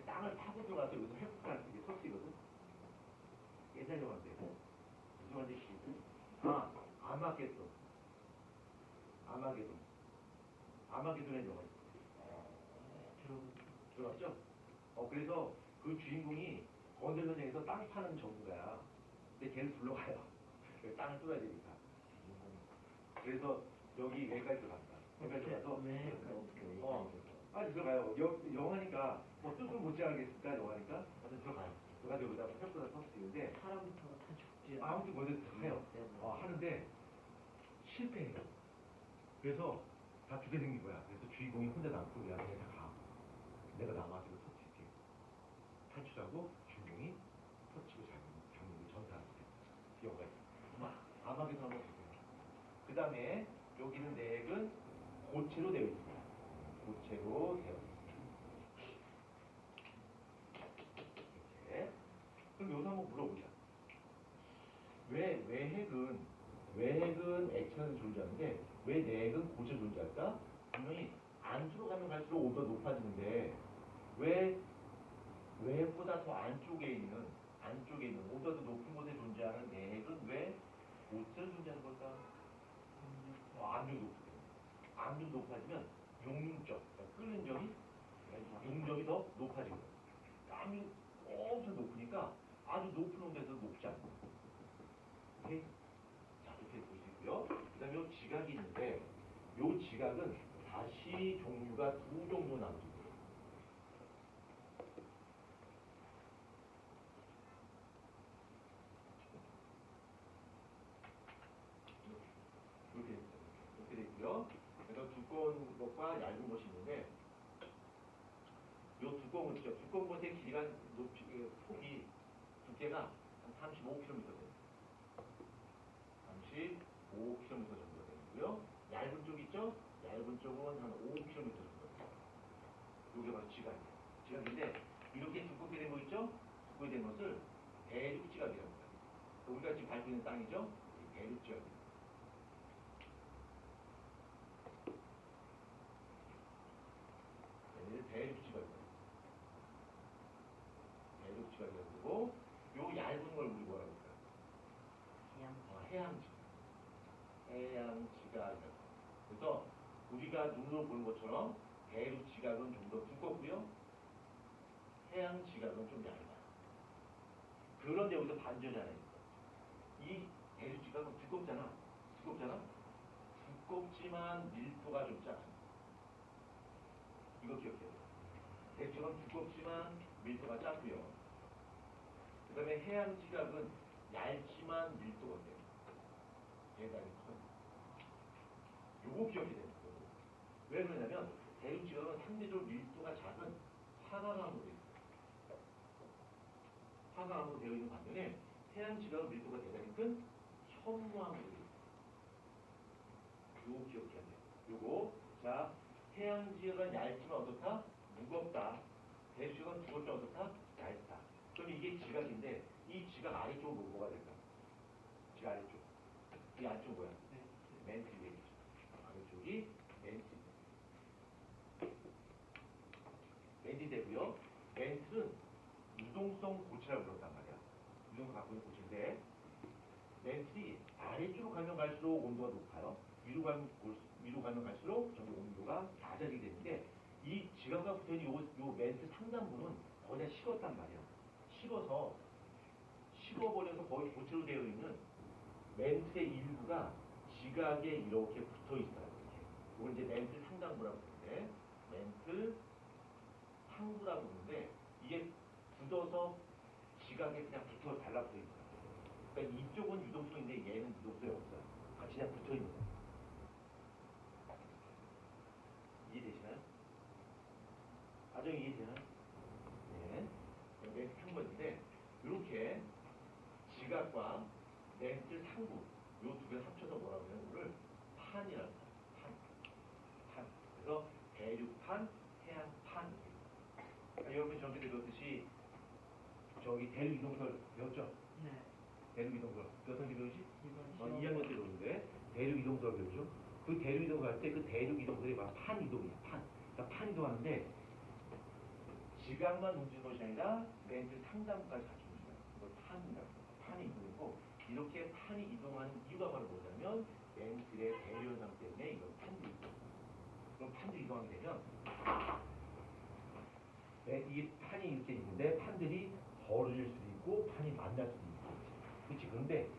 땅을 파고 들어가서 여기서 회복할 수 있게 터뜨리거든. 옛날 영화인데 죄송한데 아마겟돈. 아마겟돈의 영화 들어봤죠? 그래서 그 주인공이 건설 현장에서 땅 파는 전문가야. 근데 걔를 불러가요. 땅을 뚫어야 되니까. 그래서 여기 여기까지 들어갑니다. 여기까지 들어가서 빨리 들어가요. 영화니까 뭐 뜻을 못 알겠을까 영화니까. 그래서 들어가요. 들어가서 여기다 벽보다 터뜨리는데 사람부터가 다 죽지. 아무튼 먼저 들어가요. 하는데 실패해요. 그래서 다 죽게 생긴 거야. 그래서 주인공이 혼자 남고 야 내가 가. 내가 남아서 이거 터뜨릴게. 탈출하고 주인공이 터치고 장님이 전사하게 돼. 그 영화가 있어. 아마겟돈 한번 보세요. 그 다음에 여기는 내역은 고체로 되어 있습니다. 고체로 되어 있습니다. 이렇게. 그럼 여기서 한번 물어보자. 왜 핵은 액체는 존재하는데 왜 내핵은 고체 존재할까? 분명히 안쪽으로 가면 갈수록 온도가 높아지는데 왜 외핵보다 더 안쪽에 있는 온도가 더 높은 곳에 존재하는 내핵은 왜 고체로 존재하는 걸까? 압력이 높기 때문에. 압력이 높아지면 용융점, 그러니까 끓는 점이 용점이 더 높아지고 압력이 엄청 높으니까 아주 높은 온도에서 녹지 않고. 오케이? 자, 이렇게 볼 수 있고요. 그 다음에 요 지각이 있는데 요 지각은 다시 종류가 두 종류 나눠집니다. 이렇게 돼 있고요. 그래서 두꺼운 것과 얇은 것이 있는데 요 두꺼운 것이죠. 두꺼운 것의 길이가 폭이 두께가 한 35km 됩니다. 35km 정도 되고요. 얇은 쪽 있죠? 얇은 쪽은 한 5km 정도 됩니다. 이게 바로 지각이에요. 지각인데 이렇게 두껍게 된 거 있죠? 두껍게 된 것을 대륙지각이라고 합니다. 우리가 지금 밟고 있는 땅이죠? 대륙지각입니다. 대륙지각입니다. 대륙지각이라고 그러고 요 얇은 걸 우리 뭐라고 할까요? 해양지각. 해양지각이라고. 그래서 우리가 눈으로 보는 것처럼 대륙지각은 좀 더 두껍고요. 해양지각은 좀 얇아요. 그런데 여기서 반전이 하나 있어. 이 대륙지각은 두껍잖아. 두껍지만 밀도가 좀 작아. 이거 기억해야 돼요. 대륙지각은 두껍지만 밀도가 작고요. 그 다음에 해양지각은 얇지만 밀도가 돼요. 대단히 커요. 요거 기억해야 돼요. 왜 그러냐면 대륙지각은 상대적으로 밀도가 작은 화강암으로 되어 있어요. 화강암으로 되어 있는 반면에 해양지각은 밀도가 대단히 큰 현무암으로 되어 있어요. 요거 기억해야 돼요. 요거 자 해양지각은 얇지만 어떻다? 무겁다. 대륙지각은 두껍지만 어떻다? 얇다. 그럼 이게 지각인데 이 지각 아래쪽은 뭐가 될까? 지각 아래쪽. 이 안쪽 뭐야? 멘트 얘기죠. 아래쪽이 멘트 되고요. 멘트는 유동성 고체라고 그런단 말이야. 유동성 갖고 있는 고체인데 멘트이 아래쪽으로 가면 갈수록 온도가 높아요. 위로 가면 갈수록 점점 온도가 낮아지게 되는데 이 지각과 붙어있는 요 멘트 상단부는 거의 다 식었단 말이야. 식어버려서 거의 고체로 되어 있는 멘트의 일부가 지각에 이렇게 붙어 있어요. 이걸 이제 멘트 상단부라고 하는데 멘트 상부라고 하는데 이게 굳어서 지각에 그냥 붙어 달라붙어 있는 거예요. 그러니까 이쪽은 유동성인데 얘는 유동성이 없어요. 같이 그냥 붙어 있는 거예요. 이해되시나요? 과정이 이해되나요? 네. 이게 한 건데 이렇게 지각과 렌즈 상부 요 두 개를 합쳐서 뭐라고 해요? 이거를 판이라고 해요. 판. 그래서 대륙판, 해안판. 여러분 전에 배웠듯이 저기 대륙 이동설 배웠죠? 네. 대륙 이동설 몇 학년 배우지? 이번 2학년 때 배우는데 대륙 이동설 배우죠? 그 대륙 이동할 때 그 대륙 이동설이 막 판 이동이에요. 판. 그러니까 판 이동하는데 지각만 움직이는 것이 아니라 렌즈 상단까지 같이 움직여요. 이걸 판이라고 해요. 판이 이동이고 이렇게 판이 이동하는 이유가 바로 뭐냐면 렌즈의 대류현상 때문에 이걸 판도 이동. 그럼 판도 이동하게 되면 이 판이 이렇게 있는데 판들이 벌어질 수도 있고 판이 만날 수도 있고 그렇지. 그런데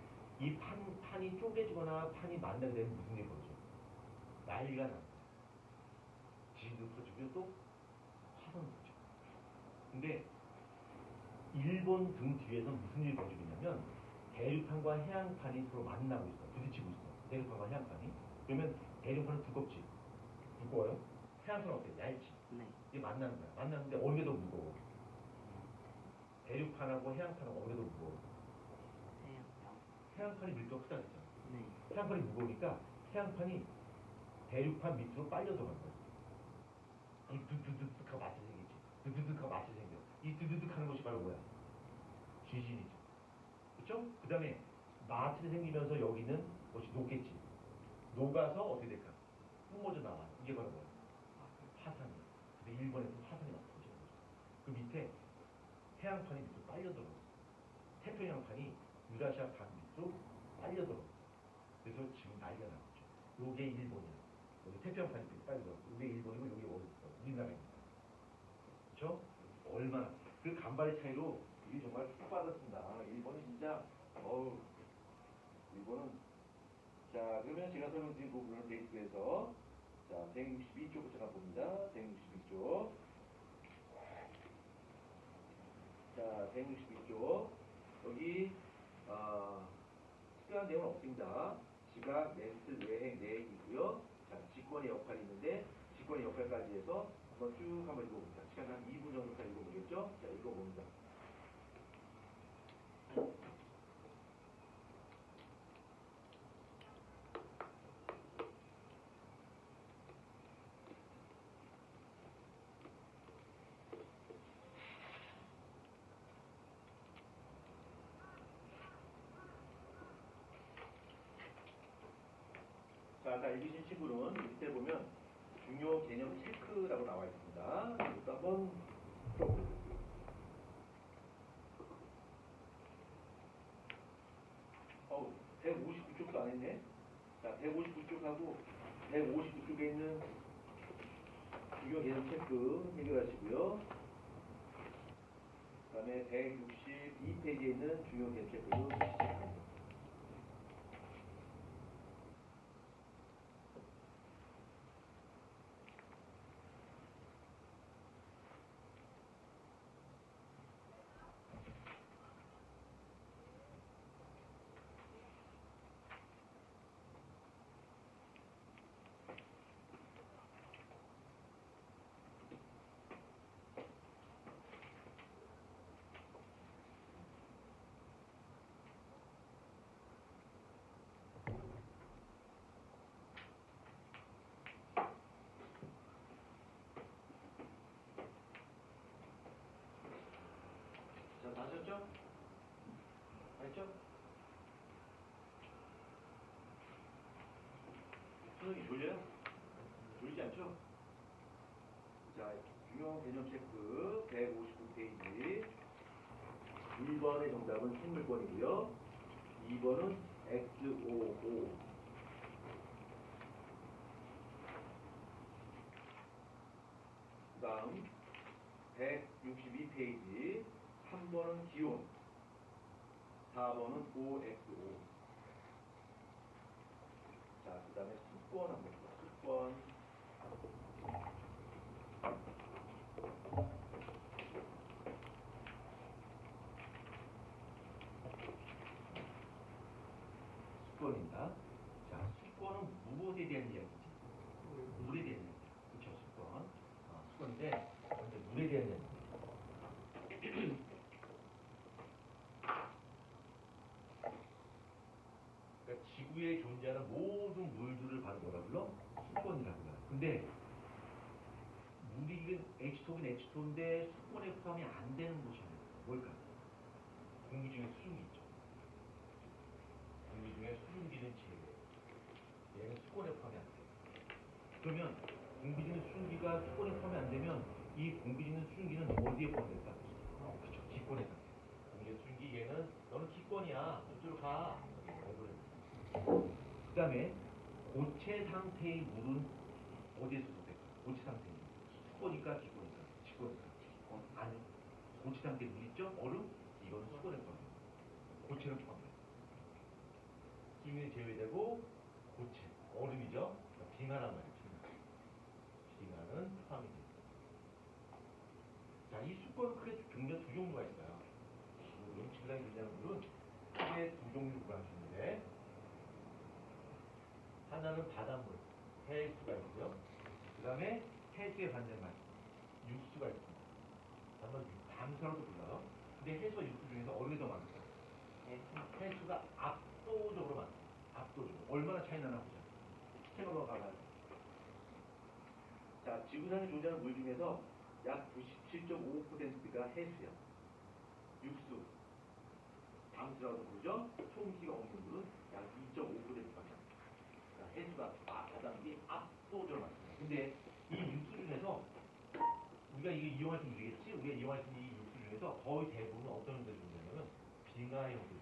이 판이 쪼개지거나 판이 만나게 되면 무슨 일이 벌어져? 난리가 납니다. 지진도 터지고 또 화산도 터지고. 근데 일본 등 뒤에서 무슨 일이 벌어지고 있냐면 대륙판과 해안판이 서로 만나고 있어. 부딪히고 있어. 대륙판과 해안판이. 그러면 대륙판은 두껍지. 두꺼워요. 해안판은 어때? 얇지. 네. 이게 만나는 거야. 만나는데 어느 게 더 무거워? 대륙판하고 해안판은 어느 게 더 무거워? 해양병. 해안판이 밀도가 크다 그랬잖아. 네. 해안판이 무거우니까 해안판이 대륙판 밑으로 빨려 들어간 거야. 이 두두둑 하고 맞춰 생기지. 두두둑 하고 맞춰 생겨. 이 두두둑 하는 것이 바로 뭐야? 지진이죠. 그렇죠? 그 다음에 마틀이 생기면서 여기는 것이 녹겠지. 녹아서 어떻게 될까? 뿜어져 나와. 이게 바로 뭐야? 화산이야. 근데 일본에서 화산이 막 터지는 거죠. 그 밑에 해양판이 밑으로 빨려 들어갔어. 태평양판이 유라시아 강 밑으로 빨려 들어갔어. 그래서 지금 난리가 난 거죠. 요게 일본이야. 여기 태평양판이 밑으로 빨려 들어갔어. 요게 일본이고 요게 우리나라입니다. 그렇죠? 얼마나 그 간발의 차이로 이게 정말 푹 받았습니다. 일본이 진짜 일본은 자 그러면 제가 설명드린 부분을 데이트에서 자 162쪽부터 제가 봅니다. 162쪽 자 162쪽 여기 특별한 내용은 없습니다. 지각, 렌스, 외행, 내행이고요. 자 직권의 역할이 있는데 직권의 역할까지 해서 한번 쭉 한번 읽어봅니다. 시간 한 2분 정도까지 읽어보겠죠? 자 읽어봅니다. 자, 아까 읽으신 친구는 밑에 보면 중요 개념 체크라고 나와 있습니다. 이것도 한번 풀어보세요. 159쪽도 안 했네. 자, 159쪽하고 159쪽에 있는 중요 개념 체크 해결하시고요. 그 다음에 162페이지에 있는 중요 개념 체크도 시작합니다. 자, 다 하셨죠? 알죠? 수능이 졸려요? 졸리지 않죠? 자, 중요 개념 체크 159페이지 1번의 정답은 생물권이고요. 2번은 XOO 그 다음 162페이지 3번은 기온 4번은 OXO 자, 그 다음에 습권 한번 볼게요. 습권 습권입니다. 자, 습권은 무엇에 대한 이야기지? 물에 대한 이야기죠. 그렇죠, 습권. 습권인데 먼저 물에 존재하는 모든 물들을 바로 뭐라 불러? 수권이라고 해요. 근데 물이 H2긴 H2인데 수권에 포함이 안 되는 곳이 있는 거예요. 뭘까? 공기 중에 수증기 있죠. 공기 중에 수증기는 제외. 얘는 수권에 포함이 안 돼요. 그러면 공기 중에 수증기가 수권에 포함이 안 되면 이 공기 중에 수증기는 어디에 포함될까? 그렇죠. 기권에 포함돼요. 공기 수증기 얘는 너는 기권이야. 저쪽으로 가. 그 다음에 고체 상태의 물은 어디에 소속될까? 고체 상태의 물. 수권이니까 기권이니까. 직권이니까. 아니. 고체 상태의 물 있죠? 얼음? 이거는 수권에 포함돼요. 고체는 포함돼요. 수증기는 제외되고 고체. 얼음이죠? 그러니까 빙하란 말이에요. 빙하는 포함이 됩니다. 자, 이 수권은 크게 종류가 두 종류가 있어요. 음식이랑 유리한 물은 크게 두 종류가 있는데 하나는 바닷물, 해수가 있고요. 그 다음에 해수의 반대말, 육수가 있습니다. 한번 담수라고 불러요. 근데 해수와 육수 중에서 어느 게 더 많을까요? 해수가 압도적으로 많아요. 압도적으로. 얼마나 차이 나나 보자. 스테노로 가봐요. 자, 지구상에 존재하는 물 중에서 약 97.5%가 해수야. 육수, 담수라고 부르죠. 총기가 없는 물은 약 2.5%밖에. 해수가 바닷물이 압도적으로 많습니다. 근데 이 육수 중에서 우리가 이게 이용할 수 있는 물이겠지? 우리가 이용할 수 있는 이 육수 중에서 거의 대부분 어떤 형태로 존재하냐면 빙하의 형태로.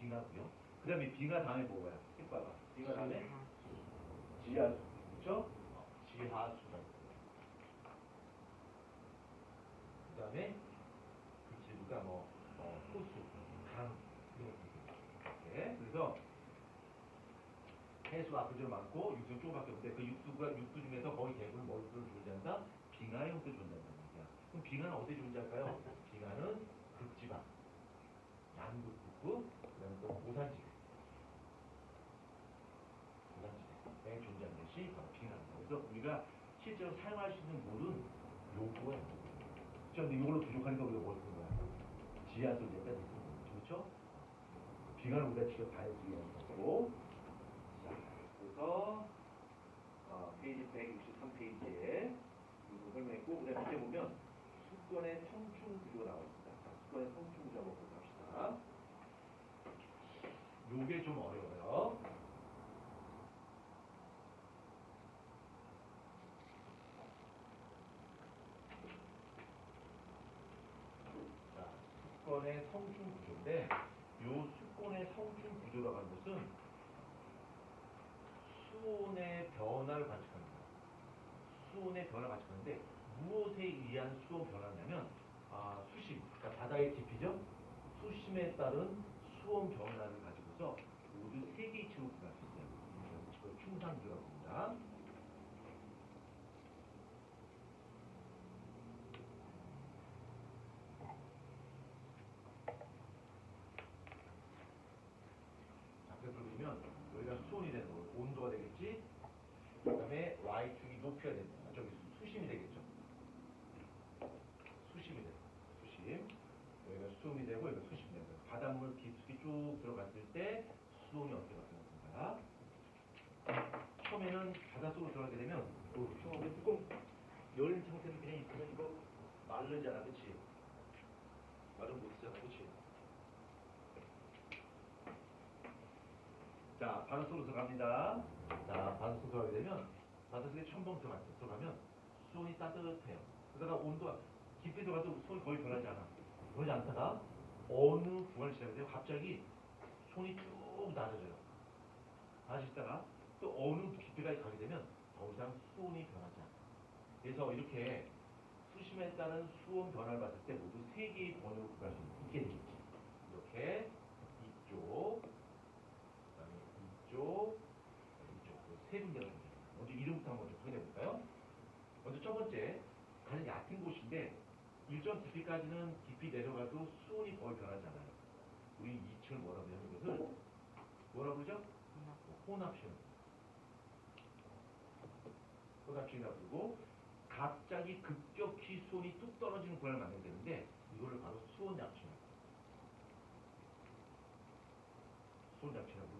빙하고요. 그 다음에 빙하 다음에 뭐가요? 색봐봐. 빙하 다음에 지하수. 그렇죠? 지하수가 있고. 그 다음에 그 지구가 호수, 강 이런 것들. 네. 그래서 해수가 압도적으로 많고 육수는 조금밖에 없는데 그 육수 중에서 거의 대부분 뭘로 존재한다? 빙하의 형태로 존재한다는 얘기야. 그럼 빙하는 어디에 존재할까요? 빙하는 극지방, 남극, 북극, 그다음에 또 고산지대, 고산지대에 존재하는 것이 바로 빙하입니다. 그래서 우리가 실제로 사용할 수 있는 물은 요거예요. 그렇죠? 근데 이걸로 부족하니까 우리가 뭘 쓰는 거야? 지하수를 이제 빼서 쓰는 거죠. 그렇죠? 빙하는 우리가 직접 다해주기 위한 거고. 자, 그래서 페이지 163페이지에 이거 설명했고, 그 다음에 밑에 보면 수권의 성충 구조가 나와 있습니다. 자, 수권의 성충 구조 한번 보고 갑시다. 요게 좀 어려워요. 자, 수권의 성충 구조인데, 요 수권의 성충 구조라고 하는 것은 수온의 변화를 관측합니다. 수온의 변화를 관측하는데 무엇에 의한 수온 변화냐면 수심, 그러니까 바다의 깊이죠. 수심에 따른 수온 변화를 가지고서 모두 세 개의 층으로 구분할 수 있어요. 그걸 충상기라고 합니다. 자, 그래서 보면 여기가 수온이 되는 거, 온도가 되겠지. 그 다음에 Y축이 높이가 됩니다. 저기 수심이 되겠죠. 수심이 돼요. 수심. 여기가 수온이 되고 여기가 수심이 되고 바닷물 깊숙이 쭉 들어갔을 때 수온이 어떻게 바뀌는 건가? 처음에는 바닷속으로 들어가게 되면 처음에 뚜껑 열린 상태로 그냥 있으면 이거 마르잖아, 그치? 마른 못쓰잖아, 그치? 자, 바닷속으로 들어갑니다. 자, 바닷속으로 들어가게 되면 바닷속에 첨벙 들어가면 수온이 따뜻해요. 그러다가 온도가 깊이 들어가도 수온이 거의 변하지 않아. 그러지 않다가 어느 구간을 지나게 되면 갑자기 손이 쭉 낮아져요. 낮아지다가 또 어느 깊이까지 가게 되면 더 이상 수온이 변하지 않아요. 그래서 이렇게 수심에 따른 수온 변화를 봤을 때 모두 세 개의 번호로 구분할 수 있게 되겠지. 이렇게 이쪽, 그다음에 이쪽, 세 군데가 됩니다. 먼저 이름부터 한번 좀 확인해 볼까요? 먼저 첫 번째, 가장 얕은 곳인데 일정 깊이까지는 깊이 내려가도 수온이 거의 변하지 않아요. 우리 2층을 뭐라고 하냐면 이것을 뭐라고 그러죠? 혼합시험. 혼합시험이라고 부르고 갑자기 급격히 수온이 뚝 떨어지는 구간을 만들게 되는데 이거를 바로 수온 약층이라고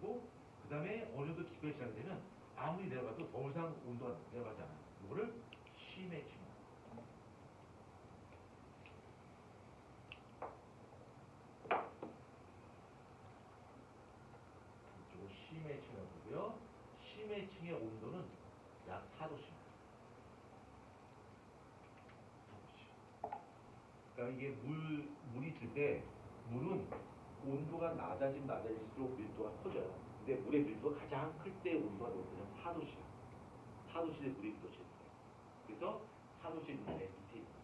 부르고 그 다음에 어느 정도 깊게 시작되면 아무리 내려가도 더 이상 온도가 내려가지 않아요. 이거를 쉬매칭. 이쪽을 쉬매칭이라고 보고요. 쉬매칭의 온도는 약 4도씩. 그러니까 이게 물이 있을 때 물은 온도가 낮아지면 낮아질수록 밀도가 커져요. 근데 물의 밀도가 가장 클 때 온도가 높으면 4도씨야. 4도씨에 물이 밀도체있어요. 그래서 4도씨의 물이 맨 밑에 있는 거죠.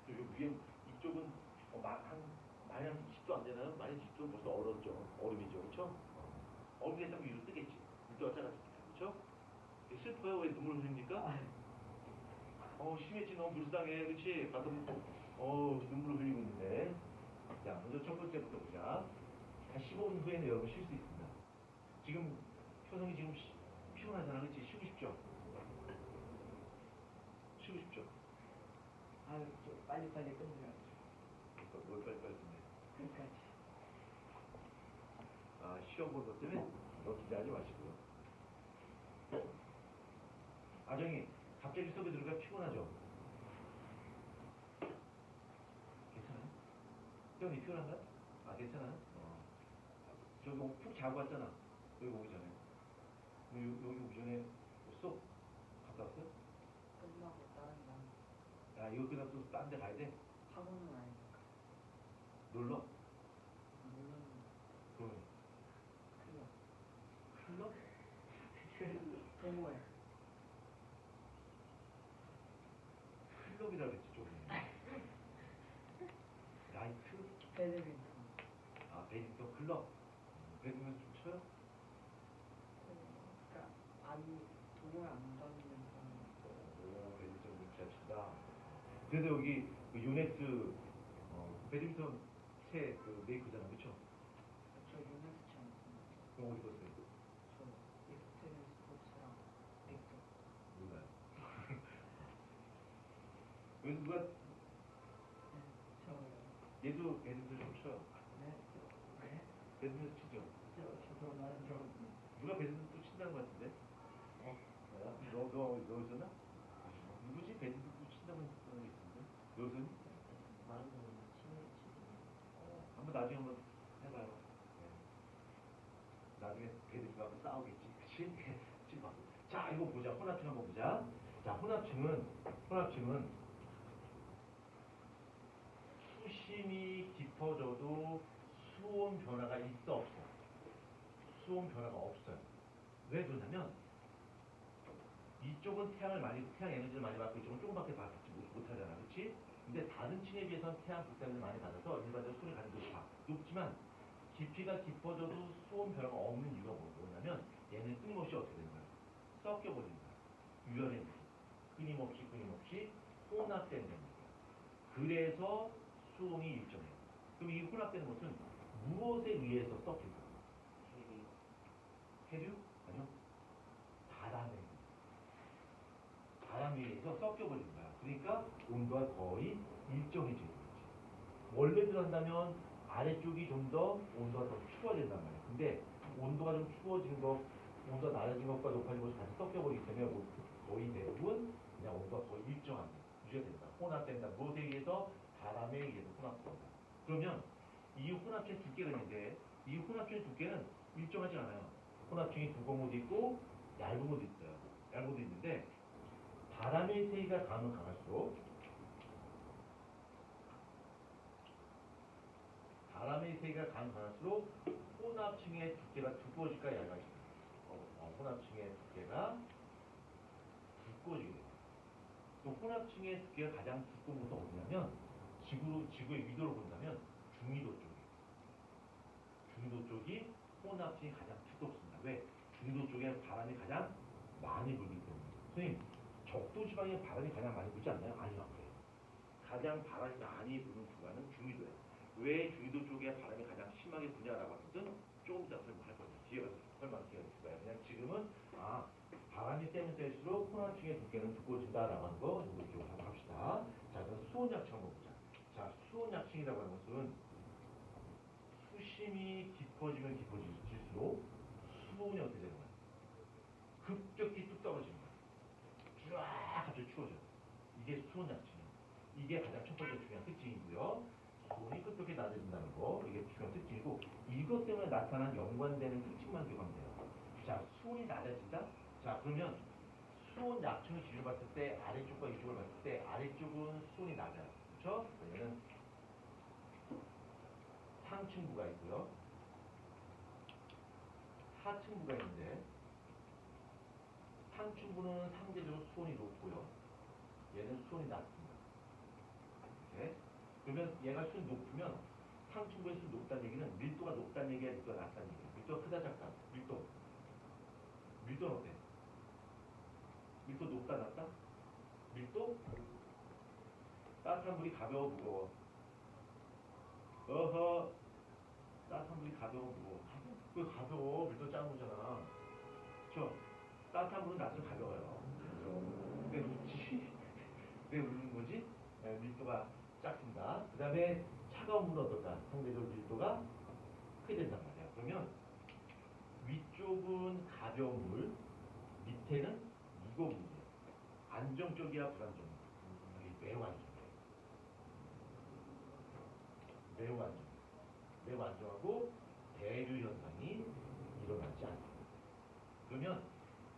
그리고 위에 이쪽은 많이 한 10도 안 되나요? 많이 10도 벌써 얼었죠. 얼음이죠. 그렇죠? 얼음이 됐다면 위로 뜨겠지. 밀도가 작아지니까. 그렇죠? 슬퍼요. 왜 눈물 흘립니까? 심해지 너무 불쌍해. 그렇지? 가끔 눈물을 흘리고 있는데. 자, 먼저 첫 번째부터 보자. 한 15분 후에는 여러분 쉴 수 있습니다. 지금 효성이 지금 피곤하잖아. 그렇지? 쉬고 싶죠? 쉬고 싶죠? 아유, 빨리빨리 끝내야죠. 그러니까 뭘 빨리빨리 끝내. 그러니까 시험 볼 것 때문에 너무 기대하지 마시고요. 아정이 갑자기 수업에 들어가 피곤하죠? 괜찮아요? 형이 피곤한가? 괜찮아요? 저기 푹 자고 왔잖아. 여기 오기 전에. 여기 오기 전에 수업 갔다 왔어요? 끝나고 다른 날 이거 끝나고 또 딴 데 가야 돼? 학원은 아니니까. 놀러? 물론 그러면 클럽. 클럽? 동호회. 클럽이라 그랬지 조금. 나이트? 배드민턴. 배드민턴 클럽? 배드민턴 좀 쳐요? 그러니까 동호회 안 다니는 사람. 배드민턴 좀 잘 친다. 그래서 여기 그 요넥스 배드민턴 새 메이커잖아, 그쵸? 저 유네스치 않습니다. 그럼 어디 갔어요? 저 익스트림 스포츠랑 빅터. 몰라요. 그래서 누가 네, 저요. 얘도 배드민턴 좀 쳐요. 네, 네. 배드민턴 치죠. 저도 나는 좀. 누가 배드민턴 또 친다는 것 같은데? 너 있었나? 누구지? 배드민턴 또 친다고 했던 게 있는데? 너였었니? 많은 친구를 치고. 한번 나중에 한번 해봐요. 네. 나중에 배드민턴하고 싸우겠지. 그치? 친구. 자, 이거 보자. 혼합층 한번 보자. 자, 혼합층은 수심이 깊어져도 수온 변화가 있어 없어? 수온 변화가 없어요. 왜 그러냐면 이쪽은 태양 에너지를 많이 받고 이쪽은 조금밖에 받지 못하잖아. 그렇지? 근데 다른 층에 비해서는 태양 불사를 많이 받아서 일반적으로 수온이 가장 높지만 깊이가 깊어져도 수온 변화가 없는 이유가 뭐냐면 얘는 끊임없이 어떻게 되는 거야? 섞여버리는 거야. 유연해. 끊임없이 혼합되는 거야. 그래서 수온이 일정해요. 그럼 이 혼합되는 것은 무엇에 의해서 섞일까? 해류? 아니요. 바람에 의해서 섞여버리는 거야. 그러니까 온도가 거의 일정해지는 거지. 원래대로 한다면 아래쪽이 좀 더 온도가 더 추워진단 말이야. 근데 온도가 좀 추워진 것, 온도가 낮아진 것과 높아진 것이 같이 섞여버리기 때문에 거의 대부분 그냥 온도가 거의 일정하게 유지가 된다. 혼합된다. 무엇에 의해서? 바람에 의해서 혼합된다. 그러면 이 혼합층의 두께가 있는데 이 혼합층의 두께는 일정하지 않아요. 혼합층이 두꺼운 것도 있고 얇은 것도 있어요. 얇은 것도 있는데 바람의 세기가 강하면 강할수록 혼합층의 두께가 두꺼워질까 얇아질까? 혼합층의 두께가 두꺼워지게 돼요. 또 혼합층의 두께가 가장 두꺼운 곳은 어디냐면 지구의 위도로 본다면 중위도 쪽이에요. 중위도 쪽이 혼합층이 가장 두껍습니다. 왜? 중위도 쪽에 바람이 가장 많이 불기 때문에. 선생님, 적도 지방에 바람이 가장 많이 불지 않나요? 아니요. 가장 바람이 많이 부는 구간은 중위도예요. 왜 중위도 쪽에 바람이 가장 심하게 부냐라고 하거든 조금 이따 설명할 거예요. 뒤에 가서 설명할 기회가 있을 거예요. 그냥 지금은 바람이 세면 셀수록 혼합층의 두께는 두꺼워진다라고 하는 거 이거 기억을 한번 합시다. 자, 그럼 수온약층 한번 보자. 자, 수온약층이라고 하는 것은 수심이 깊어지면 깊어질수록 수온이 어떻게 되는 거야? 급격히 뚝 떨어지는 거야. 쫙 갑자기 추워져. 이게 수온 약층이에요. 이게 가장 첫 번째 중요한 특징이고요. 수온이 급격히 낮아진다는 거, 이게 중요한 특징이고, 이것 때문에 나타난 연관되는 특징만 기억하면 돼요. 자, 수온이 낮아진다? 자, 그러면 수온 약층을 기준으로 봤을 때 아래쪽과 이쪽을 봤을 때 아래쪽은 수온이 낮아요. 그렇죠? 왜냐면 상층부가 있고요. 하층부가 있는데 상층부는 상대적으로 수온이 높고요. 얘는 수온이 낮습니다. 이렇게. 그러면 얘가 수온이 높으면 상층부의 수온이 높다는 얘기는 밀도가 높다는 얘기야, 밀도가 낮다는 얘기야. 밀도가 크다 작다. 밀도는 어때? 밀도 높다 낮다? 밀도? 따뜻한 물이 가벼워 무거워? 어허, 따뜻한 물이 가벼워 무거워? 왜 가벼워? 밀도 작은 거잖아. 그쵸? 따뜻한 물은 낮으면 가벼워요. 그죠? 왜 웃지? 왜 웃는 거지? 네, 밀도가 작습니다. 그 다음에 차가운 물은 어떨까? 상대적으로 밀도가 크게 된단 말이야. 그러면 위쪽은 가벼운 물, 밑에는 무거운 물이에요. 안정적이야, 불안정이야? 이게 매우 안정해요. 매우 안정해요. 매우 안정하고 대류 현상이 일어나지 않습니다. 그러면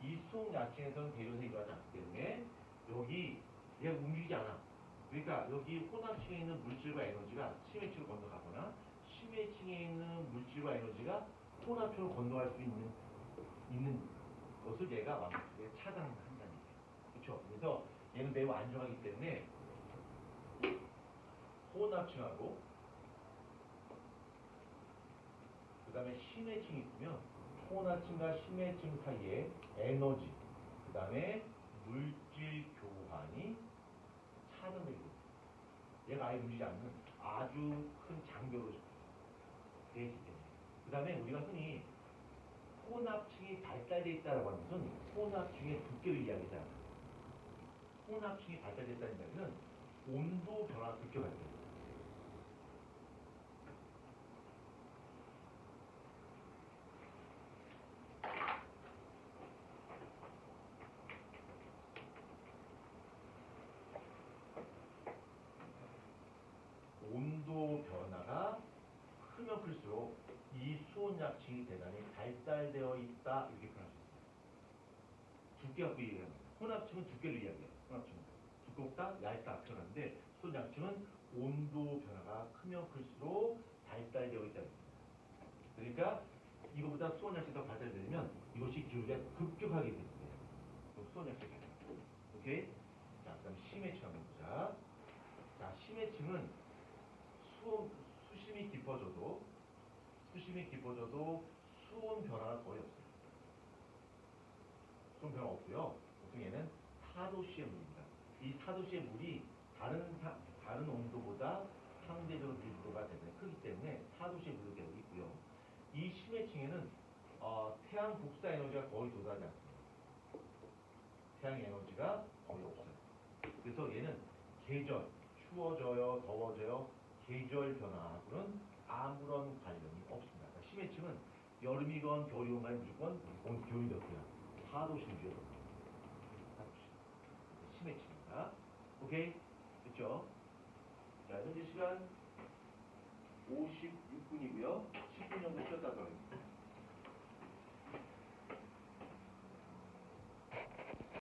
이 수온 약층에서는 대류 현상이 일어나지 않기 때문에 여기 얘가 움직이지 않아. 그러니까 여기 혼합층에 있는 물질과 에너지가 심해층을 건너가거나 심해층에 있는 물질과 에너지가 혼합층을 건너갈 수 있는 것을 얘가 완벽하게 차단한다는 얘기예요. 그렇죠? 그래서 얘는 매우 안정하기 때문에 혼합층하고 그 다음에 심해층이 있으면 혼합층과 심해층 사이에 에너지, 그 다음에 물질 교환이 차단되게 됩니다. 얘가 아예 움직이지 않는 아주 큰 장벽으로 되어 있기 때문에. 그 다음에 우리가 흔히 혼합층이 발달되어 있다고 하는 것은 혼합층의 두께를 이야기하잖아. 혼합층이 발달되어 있다는 이야기는 온도 변화가 급격할 때. 온도 변화가 크면 클수록 이 수온 약층이 대단히 발달되어 있다 이렇게 표현할 수 있습니다. 두께 갖고 얘기합니다. 혼합층은 두께를 이야기해요. 혼합층은 두껍다, 얇다 표현하는데 수온 약층은 온도 변화가 크면 클수록 발달되어 있다. 그러니까 이거보다 수온 약층이 더 발달되면 이것이 기울기가 급격하게 됩니다. 수온 약층이 발달. 오케이? 자, 그다음 심해층 한번 보자. 자, 심해층은 수심이 깊어져도 수온 변화가 거의 없어요. 수온 변화 없고요. 보통 얘는 타도시의 물입니다. 이 타도시의 물이 다른 온도보다 상대적으로 밀도가 대단히 크기 때문에 타도시의 물로 되어 있고요. 이 심해층에는 태양 복사 에너지가 거의 도달하지 않습니다. 태양 에너지가 거의 없어요. 그래서 얘는 계절, 추워져요, 더워져요, 계절 변화하고는 아무런 관련이 없습니다. 그러니까 심해층은 여름이건 겨울이건 간에 무조건 기온이 몇 도야? 4도씩 유지가 됩니다. 4도씩. 심해층입니다. 오케이? 됐죠? 자, 현재 시간 56분이고요. 10분 정도 쉬었다 들어갑니다.